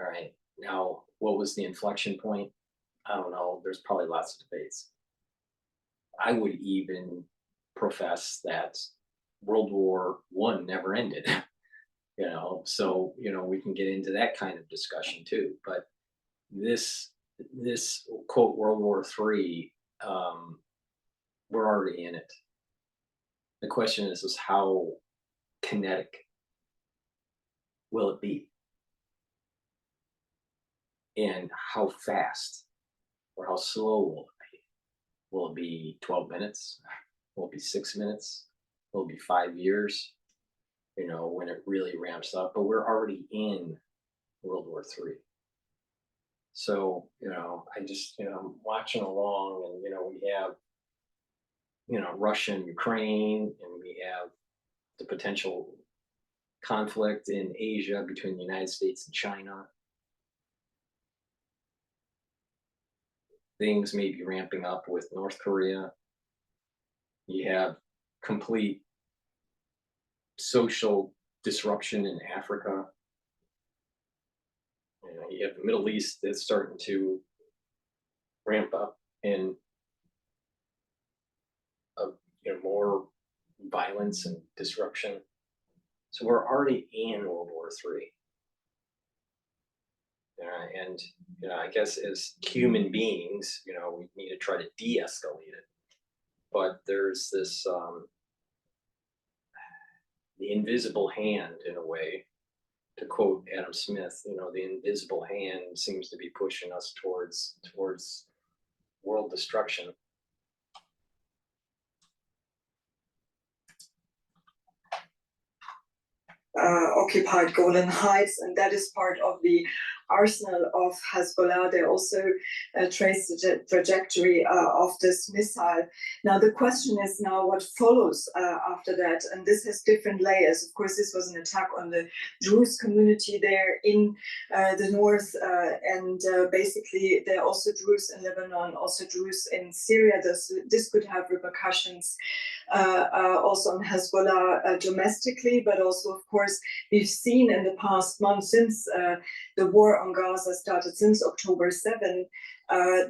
All right. Now, what was the inflection point? I don't know. There's probably lots of debates. I would even profess that World War I never ended, so, we can get into that kind of discussion too. But this quote, World War III, we're already in it. The question is how kinetic will it be? And how fast or how slow will it be? Will it be 12 minutes? Will it be 6 minutes? Will it be 5 years? When it really ramps up, but we're already in World War III. So, I just, I'm watching along, and, we have, Russia and Ukraine, and we have the potential conflict in Asia between the United States and China. Things may be ramping up with North Korea. You have complete social disruption in Africa. You have the Middle East that's starting to ramp up in more violence and disruption. So we're already in World War III. and I guess as human beings, we need to try to de-escalate it. But there's this the invisible hand, in a way, to quote Adam Smith. The invisible hand seems to be pushing us towards world destruction. Occupied Golan Heights, and that is part of the arsenal of Hezbollah. They also trace the trajectory of this missile. Now the question is now what follows after that, and this has different layers. Of course, this was an attack on the Druze community there in the north, and basically there are also Druze in Lebanon, also Druze in Syria. This could have repercussions also on Hezbollah domestically, but also, of course, we've seen in the past month since the war on Gaza started, since October 7,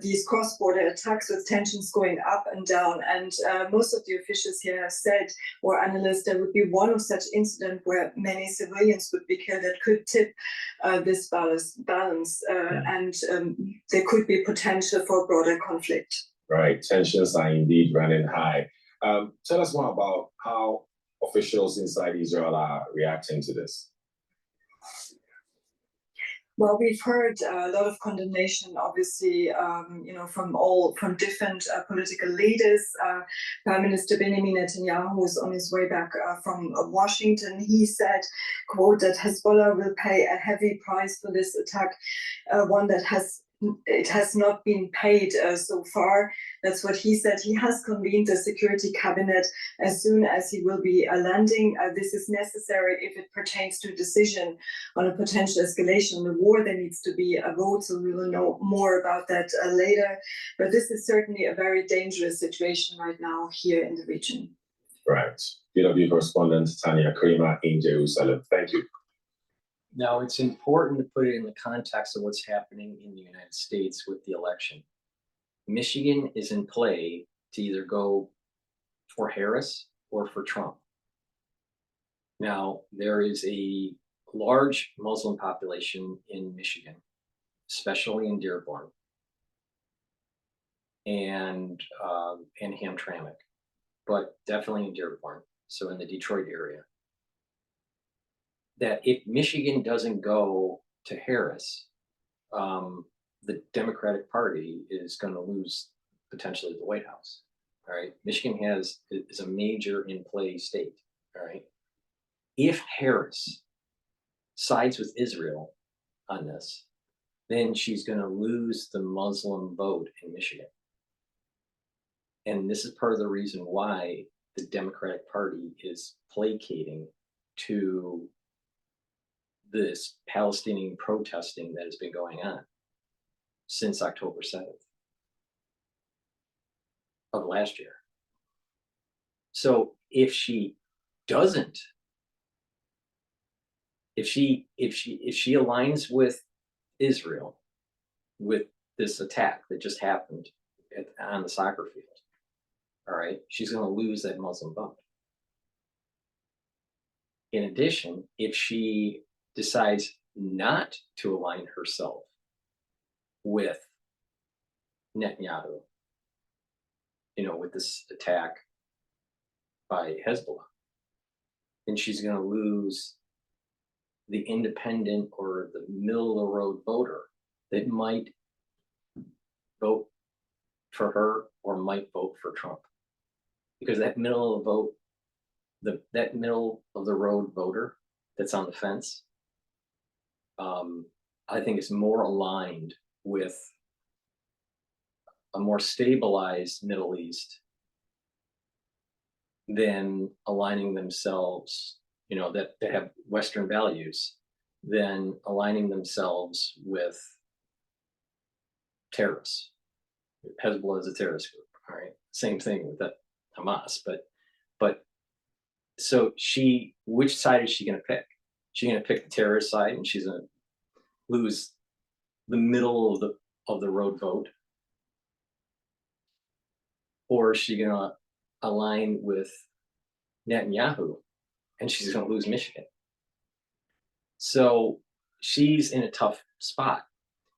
these cross-border attacks with tensions going up and down. And most of the officials here have said, or analysts, there would be one of such incident where many civilians would be killed that could tip this balance, and there could be potential for broader conflict. Right, tensions are indeed running high. Tell us more about how officials inside Israel are reacting to this. Well, we've heard a lot of condemnation, obviously, from different political leaders. Prime Minister Benjamin Netanyahu is on his way back from Washington. He said, quote, that Hezbollah will pay a heavy price for this attack, one that has not been paid so far. That's what he said. He has convened a security cabinet as soon as he will be landing. This is necessary if it pertains to a decision on a potential escalation of the war. There needs to be a vote, so we will know more about that later. But this is certainly a very dangerous situation right now here in the region. Right. PW correspondent Tanya Krima in Jerusalem. Thank you. Now, it's important to put it in the context of what's happening in the United States with the election. Michigan is in play to either go for Harris or for Trump. Now, there is a large Muslim population in Michigan, especially in Dearborn and Hamtramck, but definitely in Dearborn, so in the Detroit area. That if Michigan doesn't go to Harris, the Democratic Party is going to lose potentially the White House. All right, Michigan is a major in play state. All right, if Harris sides with Israel on this, then she's going to lose the Muslim vote in Michigan, and this is part of the reason why the Democratic Party is placating to this Palestinian protesting that has been going on since October 7th of last year. So if she doesn't, if she aligns with Israel with this attack that just happened on the soccer field, all right, she's going to lose that Muslim vote. In addition, if she decides not to align herself with Netanyahu, with this attack by Hezbollah, then she's going to lose the independent or the middle of the road voter that might vote for her or might vote for Trump. Because that middle of the vote, that middle of the road voter that's on the fence, I think is more aligned with a more stabilized Middle East than aligning themselves, that have Western values, than aligning themselves with terrorists. Hezbollah is a terrorist group, all right? Same thing with that Hamas, but so which side is she going to pick? She's going to pick the terrorist side, and she's going to lose the middle of the road vote, or is she going to align with Netanyahu, and she's going to lose Michigan? So she's in a tough spot.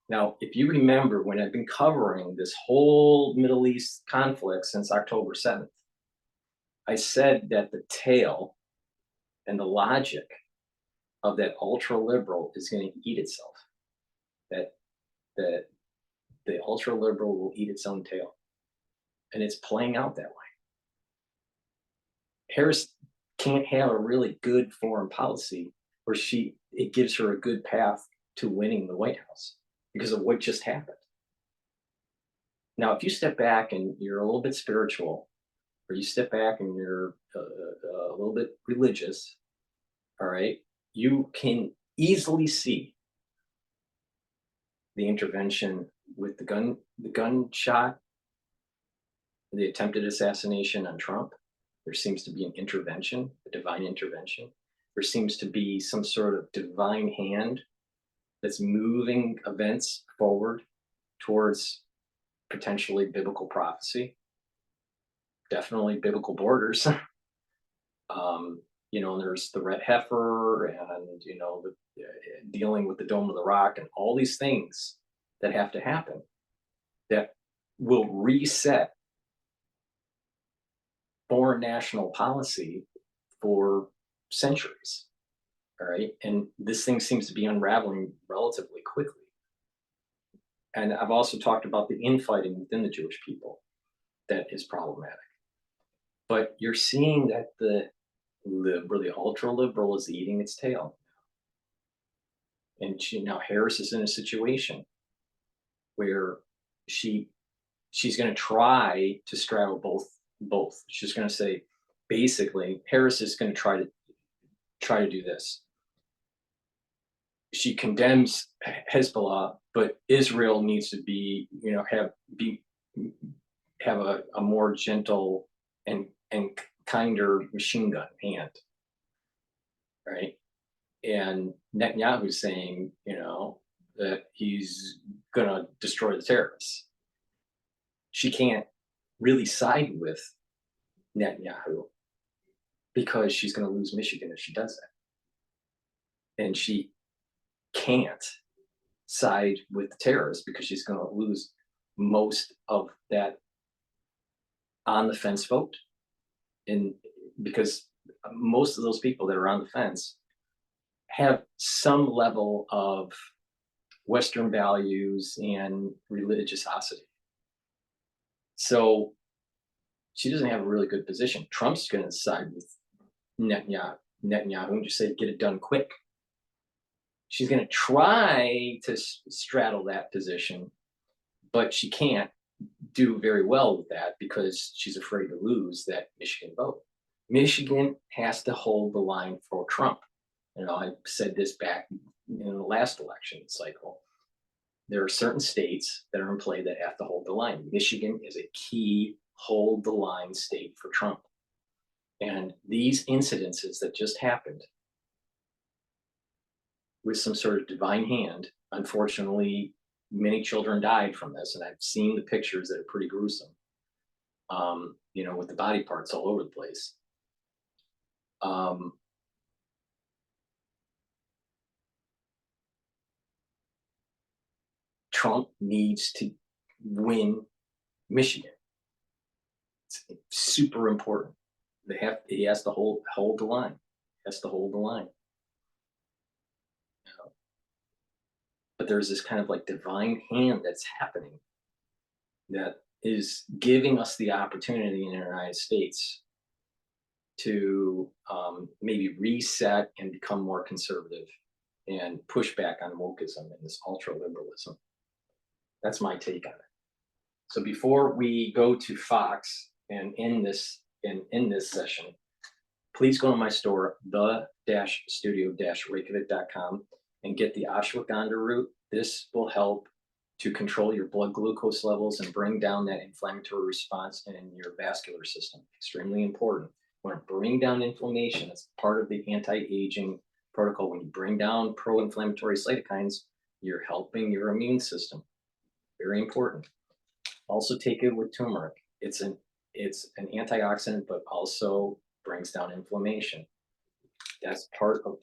Now, if you remember, when I've been covering this whole Middle East conflict since October 7th, I said that the tail and the logic of that ultra liberal is going to eat itself. That the ultra liberal will eat its own tail, and it's playing out that way. Harris can't have a really good foreign policy where it gives her a good path to winning the White House because of what just happened. Now, if you step back and you're a little bit spiritual, or you step back and you're a little bit religious, all right, you can easily see the intervention with the gunshot, the attempted assassination on Trump. There seems to be an intervention, a divine intervention. There seems to be some sort of divine hand that's moving events forward towards potentially biblical prophecy, definitely biblical borders. You know, there's the red heifer, and you know, dealing with the Dome of the Rock, and all these things that have to happen that will reset foreign national policy for centuries. All right, and this thing seems to be unraveling relatively quickly. And I've also talked about the infighting within the Jewish people that is problematic. But you're seeing that the ultra liberal is eating its tail. And now Harris is in a situation where she's going to try to straddle both. She's going to say, basically, Harris is going to try to do this. She condemns Hezbollah, but Israel needs to be, you know, have a more gentle and kinder machine gun hand, right? And Netanyahu's saying, you know, that he's gonna destroy the terrorists. She can't really side with Netanyahu because she's gonna lose Michigan if she does that. And she can't side with the terrorists because she's gonna lose most of that on the fence vote. And because most of those people that are on the fence have some level of Western values and religiosity. So she doesn't have a really good position. Trump's going to side with Netanyahu and just say, get it done quick. She's going to try to straddle that position, but she can't do very well with that because she's afraid to lose that Michigan vote. Michigan has to hold the line for Trump. You know, I said this back in the last election cycle. There are certain states that are in play that have to hold the line. Michigan is a key hold the line state for Trump. And these incidences that just happened with some sort of divine hand, unfortunately, many children died from this, and I've seen the pictures that are pretty gruesome. You know, with the body parts all over the place. Trump needs to win Michigan. It's super important. He has to hold the line. He has to hold the line. You know? But there's this kind of like divine hand that's happening that is giving us the opportunity in the United States to maybe reset and become more conservative and push back on wokeism and this ultra liberalism. That's my take on it. So before we go to Fox and end this session, please go to my store, the-studio-reykjavik.com, and get the ashwagandha root. This will help to control your blood glucose levels and bring down that inflammatory response in your vascular system. Extremely important. You want to bring down inflammation. That's part of the anti-aging protocol. When you bring down pro-inflammatory cytokines, you're helping your immune system. Very important. Also take it with turmeric. It's an antioxidant, but also brings down inflammation. That's part of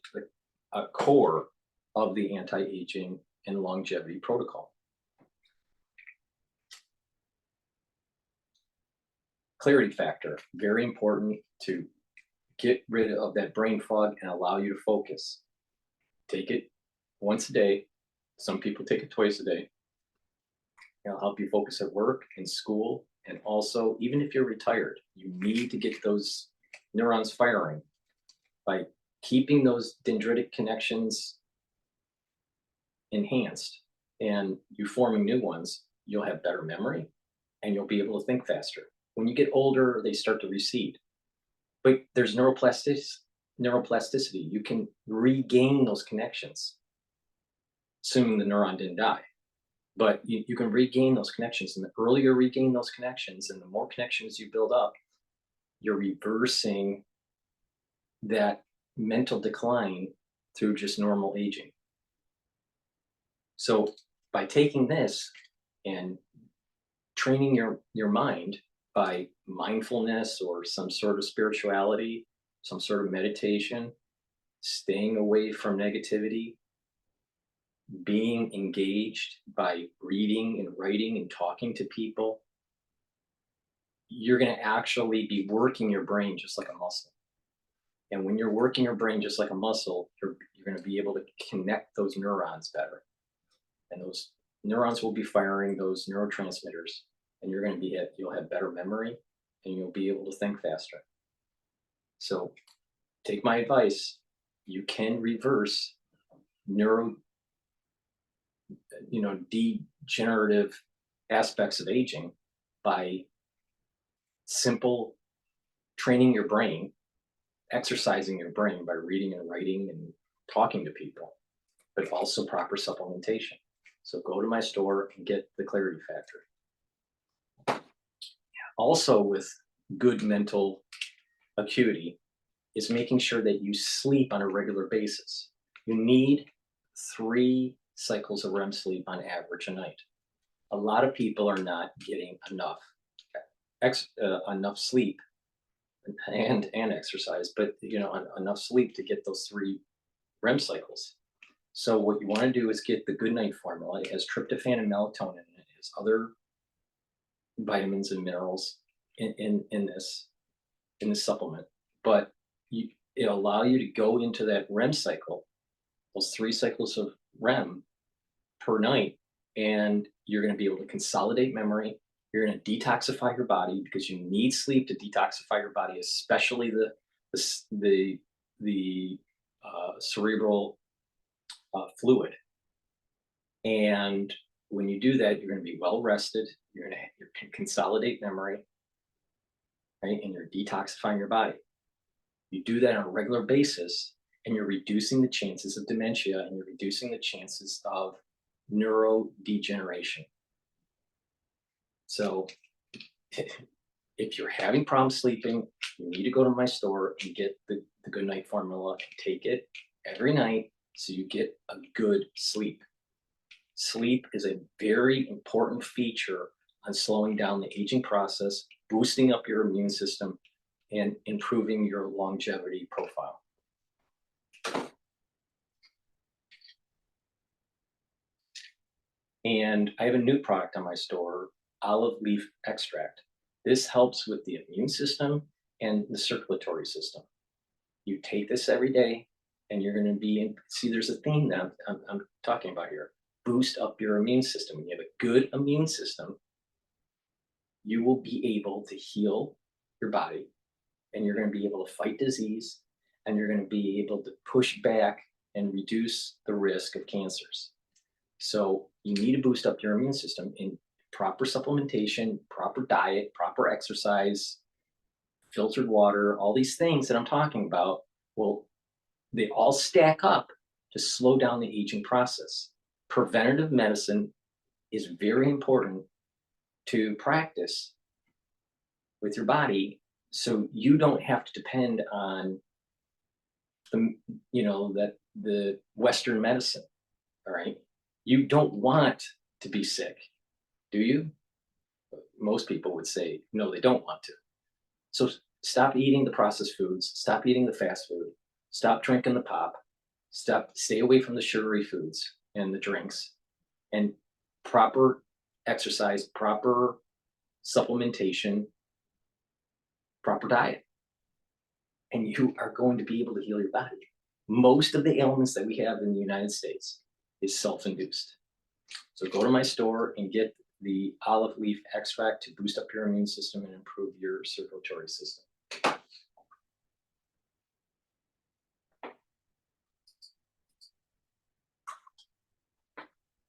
a core of the anti-aging and longevity protocol. clarity factor, very important to get rid of that brain fog and allow you to focus. Take it once a day. Some people take it twice a day. It'll help you focus at work, in school, and also, even if you're retired, you need to get those neurons firing by keeping those dendritic connections enhanced and you forming new ones. You'll have better memory and you'll be able to think faster. When you get older, they start to recede. But there's neuroplasticity. You can regain those connections, assuming the neuron didn't die. But you can regain those connections. And the earlier you regain those connections and the more connections you build up, you're reversing that mental decline through just normal aging. So by taking this and training your mind by mindfulness or some sort of spirituality, some sort of meditation, staying away from negativity, being engaged by reading and writing and talking to people, you're going to actually be working your brain just like a muscle. And when you're working your brain just like a muscle, you're going to be able to connect those neurons better. And those neurons will be firing those neurotransmitters, and you'll have better memory and you'll be able to think faster. So take my advice. You can reverse degenerative aspects of aging by simple training your brain, exercising your brain by reading and writing and talking to people, but also proper supplementation. So go to my store and get the clarity factor. Also, with good mental acuity is making sure that you sleep on a regular basis. You need 3 cycles of REM sleep on average a night. A lot of people are not getting enough sleep and exercise, but enough sleep to get those 3 REM cycles. So what you want to do is get the good night formula. It has tryptophan and melatonin in it. It has other vitamins and minerals in this supplement, but it'll allow you to go into that REM cycle, those 3 cycles of REM per night, and you're going to be able to consolidate memory. You're going to detoxify your body because you need sleep to detoxify your body, especially the cerebral fluid. And when you do that, you're going to be well rested. You can consolidate memory, right? And you're detoxifying your body. You do that on a regular basis, and you're reducing the chances of dementia, and you're reducing the chances of neurodegeneration. So if you're having problems sleeping, you need to go to my store and get the good night formula and take it every night so you get a good sleep. Sleep is a very important feature on slowing down the aging process, boosting up your immune system, and improving your longevity profile. And I have a new product on my store, olive leaf extract. This helps with the immune system and the circulatory system. You take this every day, and you're going to be see, there's a theme that I'm talking about here. Boost up your immune system. When you have a good immune system, you will be able to heal your body, and you're going to be able to fight disease, and you're going to be able to push back and reduce the risk of cancers. So you need to boost up your immune system in proper supplementation, proper diet, proper exercise, filtered water, all these things that I'm talking about. Well, they all stack up to slow down the aging process. Preventative medicine is very important to practice with your body, so you don't have to depend on the Western medicine. All right, you don't want to be sick, do you? Most people would say no, they don't want to. So stop eating the processed foods, stop eating the fast food, stop drinking the pop, stay away from the sugary foods and the drinks, and proper exercise, proper supplementation, proper diet, and you are going to be able to heal your body. Most of the ailments that we have in the United States is self-induced. So go to my store and get the olive leaf extract to boost up your immune system and improve your circulatory system.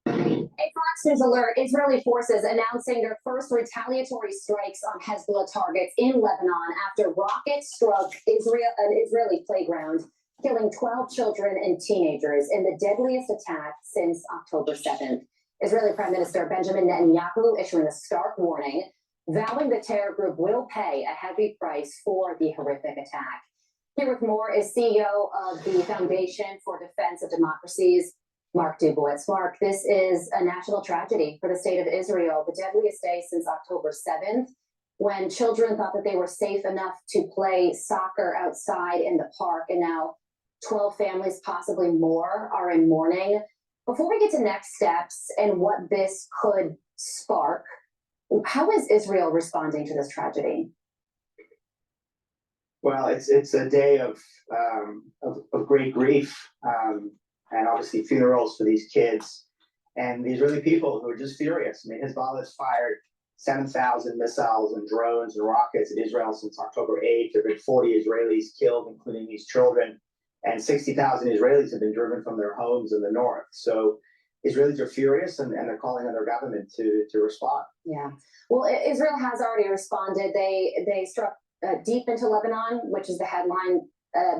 A Fox News alert, Israeli forces announcing their first retaliatory strikes on Hezbollah targets in Lebanon after rockets struck an Israeli playground, killing 12 children and teenagers in the deadliest attack since October 7th. Israeli Prime Minister Benjamin Netanyahu issuing a stark warning, vowing the terror group will pay a heavy price for the horrific attack. Here with more is CEO of the Foundation for Defense of Democracies, Mark Dubois. Mark, this is a national tragedy for the state of Israel, the deadliest day since October 7th, when children thought that they were safe enough to play soccer outside in the park, and now 12 families, possibly more, are in mourning. Before we get to next steps and what this could spark, how is Israel responding to this tragedy? Well, it's a day of great grief, and obviously funerals for these kids and the Israeli people who are just furious. I mean, Hezbollah has fired 7,000 missiles and drones and rockets at Israel since October 8th. There have been 40 Israelis killed, including these children, and 60,000 Israelis have been driven from their homes in the north. So Israelis are furious, and they're calling on their government to respond. Yeah. Well, Israel has already responded. They struck deep into Lebanon, which is the headline,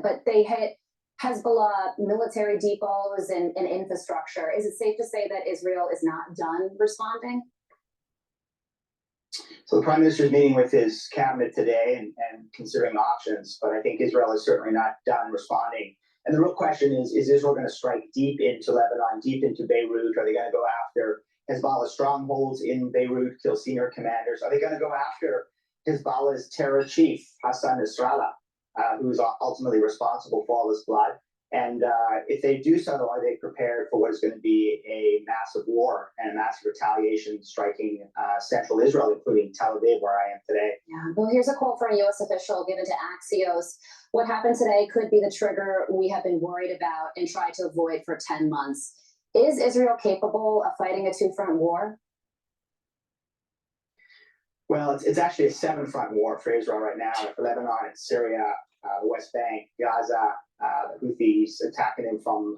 but they hit Hezbollah military depots and infrastructure. Is it safe to say that Israel is not done responding? So the Prime Minister is meeting with his cabinet today and considering options, but I think Israel is certainly not done responding. And the real question is Israel going to strike deep into Lebanon, deep into Beirut? Are they going to go after Hezbollah strongholds in Beirut, kill senior commanders? Are they going to go after Hezbollah's terror chief, Hassan Nasrallah, who's ultimately responsible for all this blood? And if they do so, are they prepared for what is going to be a massive war and a massive retaliation striking central Israel, including Tel Aviv, where I am today? Yeah. Well, here's a quote from a U.S. official given to Axios. What happened today could be the trigger we have been worried about and tried to avoid for 10 months. Is Israel capable of fighting a two-front war? Well, it's actually a seven-front war for Israel right now. For Lebanon, it's Syria, the West Bank, Gaza, the Houthis attacking them from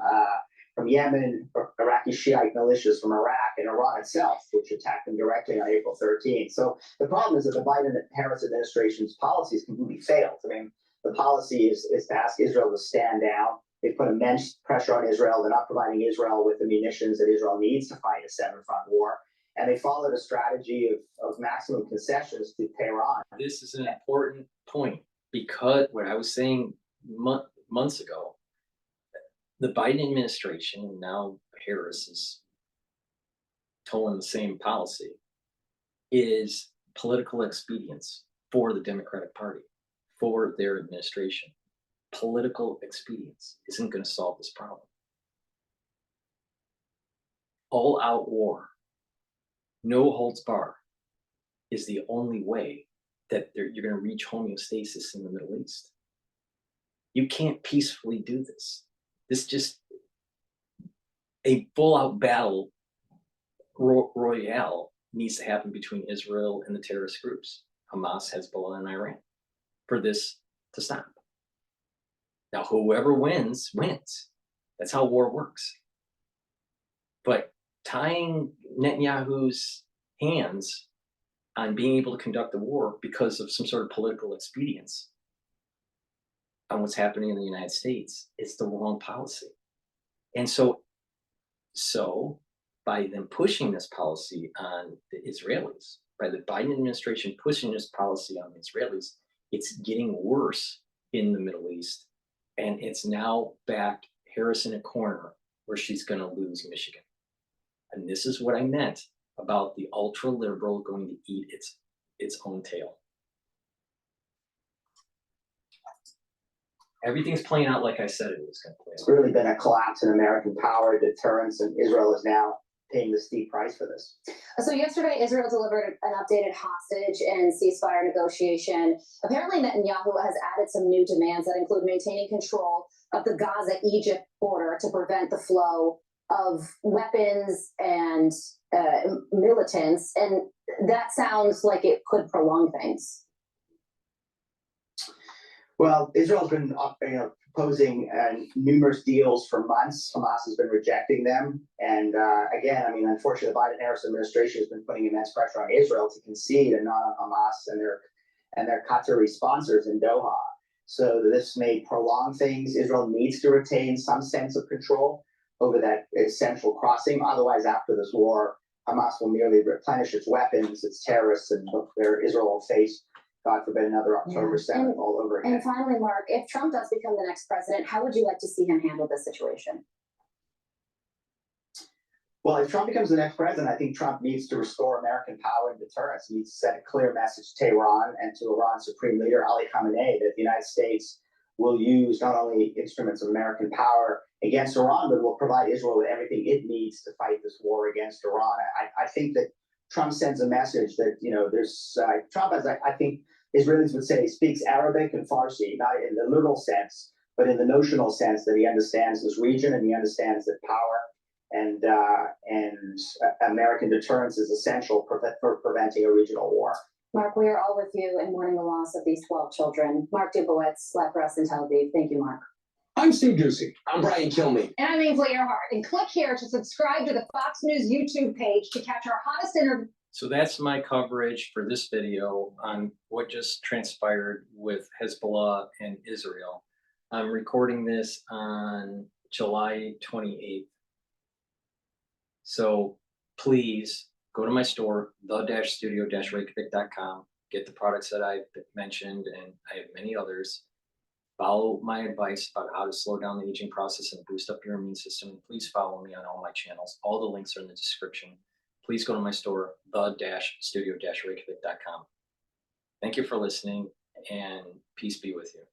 Yemen, Iraqi Shiite militias from Iraq, and Iran itself, which attacked them directly on April 13th. So the problem is that the Biden-Harris administration's policies completely failed. I mean, the policy is to ask Israel to stand down. They put immense pressure on Israel. They're not providing Israel with the munitions that Israel needs to fight a seven-front war. And they followed a strategy of maximum concessions to Tehran. This is an important point, because what I was saying months ago, the Biden administration, and now Harris is towing the same policy, is political expedience for the Democratic Party, for their administration. Political expedience isn't going to solve this problem. All-out war, no holds barred, is the only way that you're going to reach homeostasis in the Middle East. You can't peacefully do this. This just a full-out battle royale needs to happen between Israel and the terrorist groups, Hamas, Hezbollah, and Iran, for this to stop. Now, whoever wins, wins. That's how war works. But tying Netanyahu's hands on being able to conduct the war because of some sort of political expedience on what's happening in the United States is the wrong policy. And so by them pushing this policy on the Israelis, by the Biden administration pushing this policy on the Israelis, it's getting worse in the Middle East. And it's now backed Harris in a corner where she's going to lose Michigan. And this is what I meant about the ultra liberal going to eat its own tail. Everything's playing out like I said it was going to play out. It's really been a collapse in American power, deterrence, and Israel is now paying the steep price for this. So yesterday, Israel delivered an updated hostage and ceasefire negotiation. Apparently, Netanyahu has added some new demands that include maintaining control of the Gaza-Egypt border to prevent the flow of weapons and militants. And that sounds like it could prolong things. Well, Israel's been proposing numerous deals for months. Hamas has been rejecting them. And again, I mean, unfortunately, the Biden-Harris administration has been putting immense pressure on Israel to concede and not on Hamas and their Qatari sponsors in Doha. So this may prolong things. Israel needs to retain some sense of control over that essential crossing. Otherwise, after this war, Hamas will merely replenish its weapons, its terrorists, and Israel will face, God forbid, another October 7th all over again. And finally, Mark, if Trump does become the next president, how would you like to see him handle this situation? Well, if Trump becomes the next president, I think Trump needs to restore American power and deterrence. He needs to send a clear message to Tehran and to Iran's Supreme Leader Ali Khamenei that the United States will use not only instruments of American power against Iran, but will provide Israel with everything it needs to fight this war against Iran. I think that Trump sends a message that, there's Trump, as I think Israelis would say, speaks Arabic and Farsi, not in the literal sense, but in the notional sense that he understands this region and he understands that power and American deterrence is essential for preventing a regional war. Mark, we are all with you in mourning the loss of these 12 children. Mark Dubowitz, Live for Us in Tel Aviv. Thank you, Mark. I'm Steve Ducey. I'm Brian Kilmeade. And I'm Ainsley Earhart. And click here to subscribe to the Fox News YouTube page to catch our hottest interviews. So that's my coverage for this video on what just transpired with Hezbollah and Israel. I'm recording this on July 28th. So please go to my store, the-studio-reykjavik.com, get the products that I've mentioned, and I have many others. Follow my advice about how to slow down the aging process and boost up your immune system. And please follow me on all my channels. All the links are in the description. Please go to my store, the-studio-reykjavik.com. Thank you for listening, and peace be with you.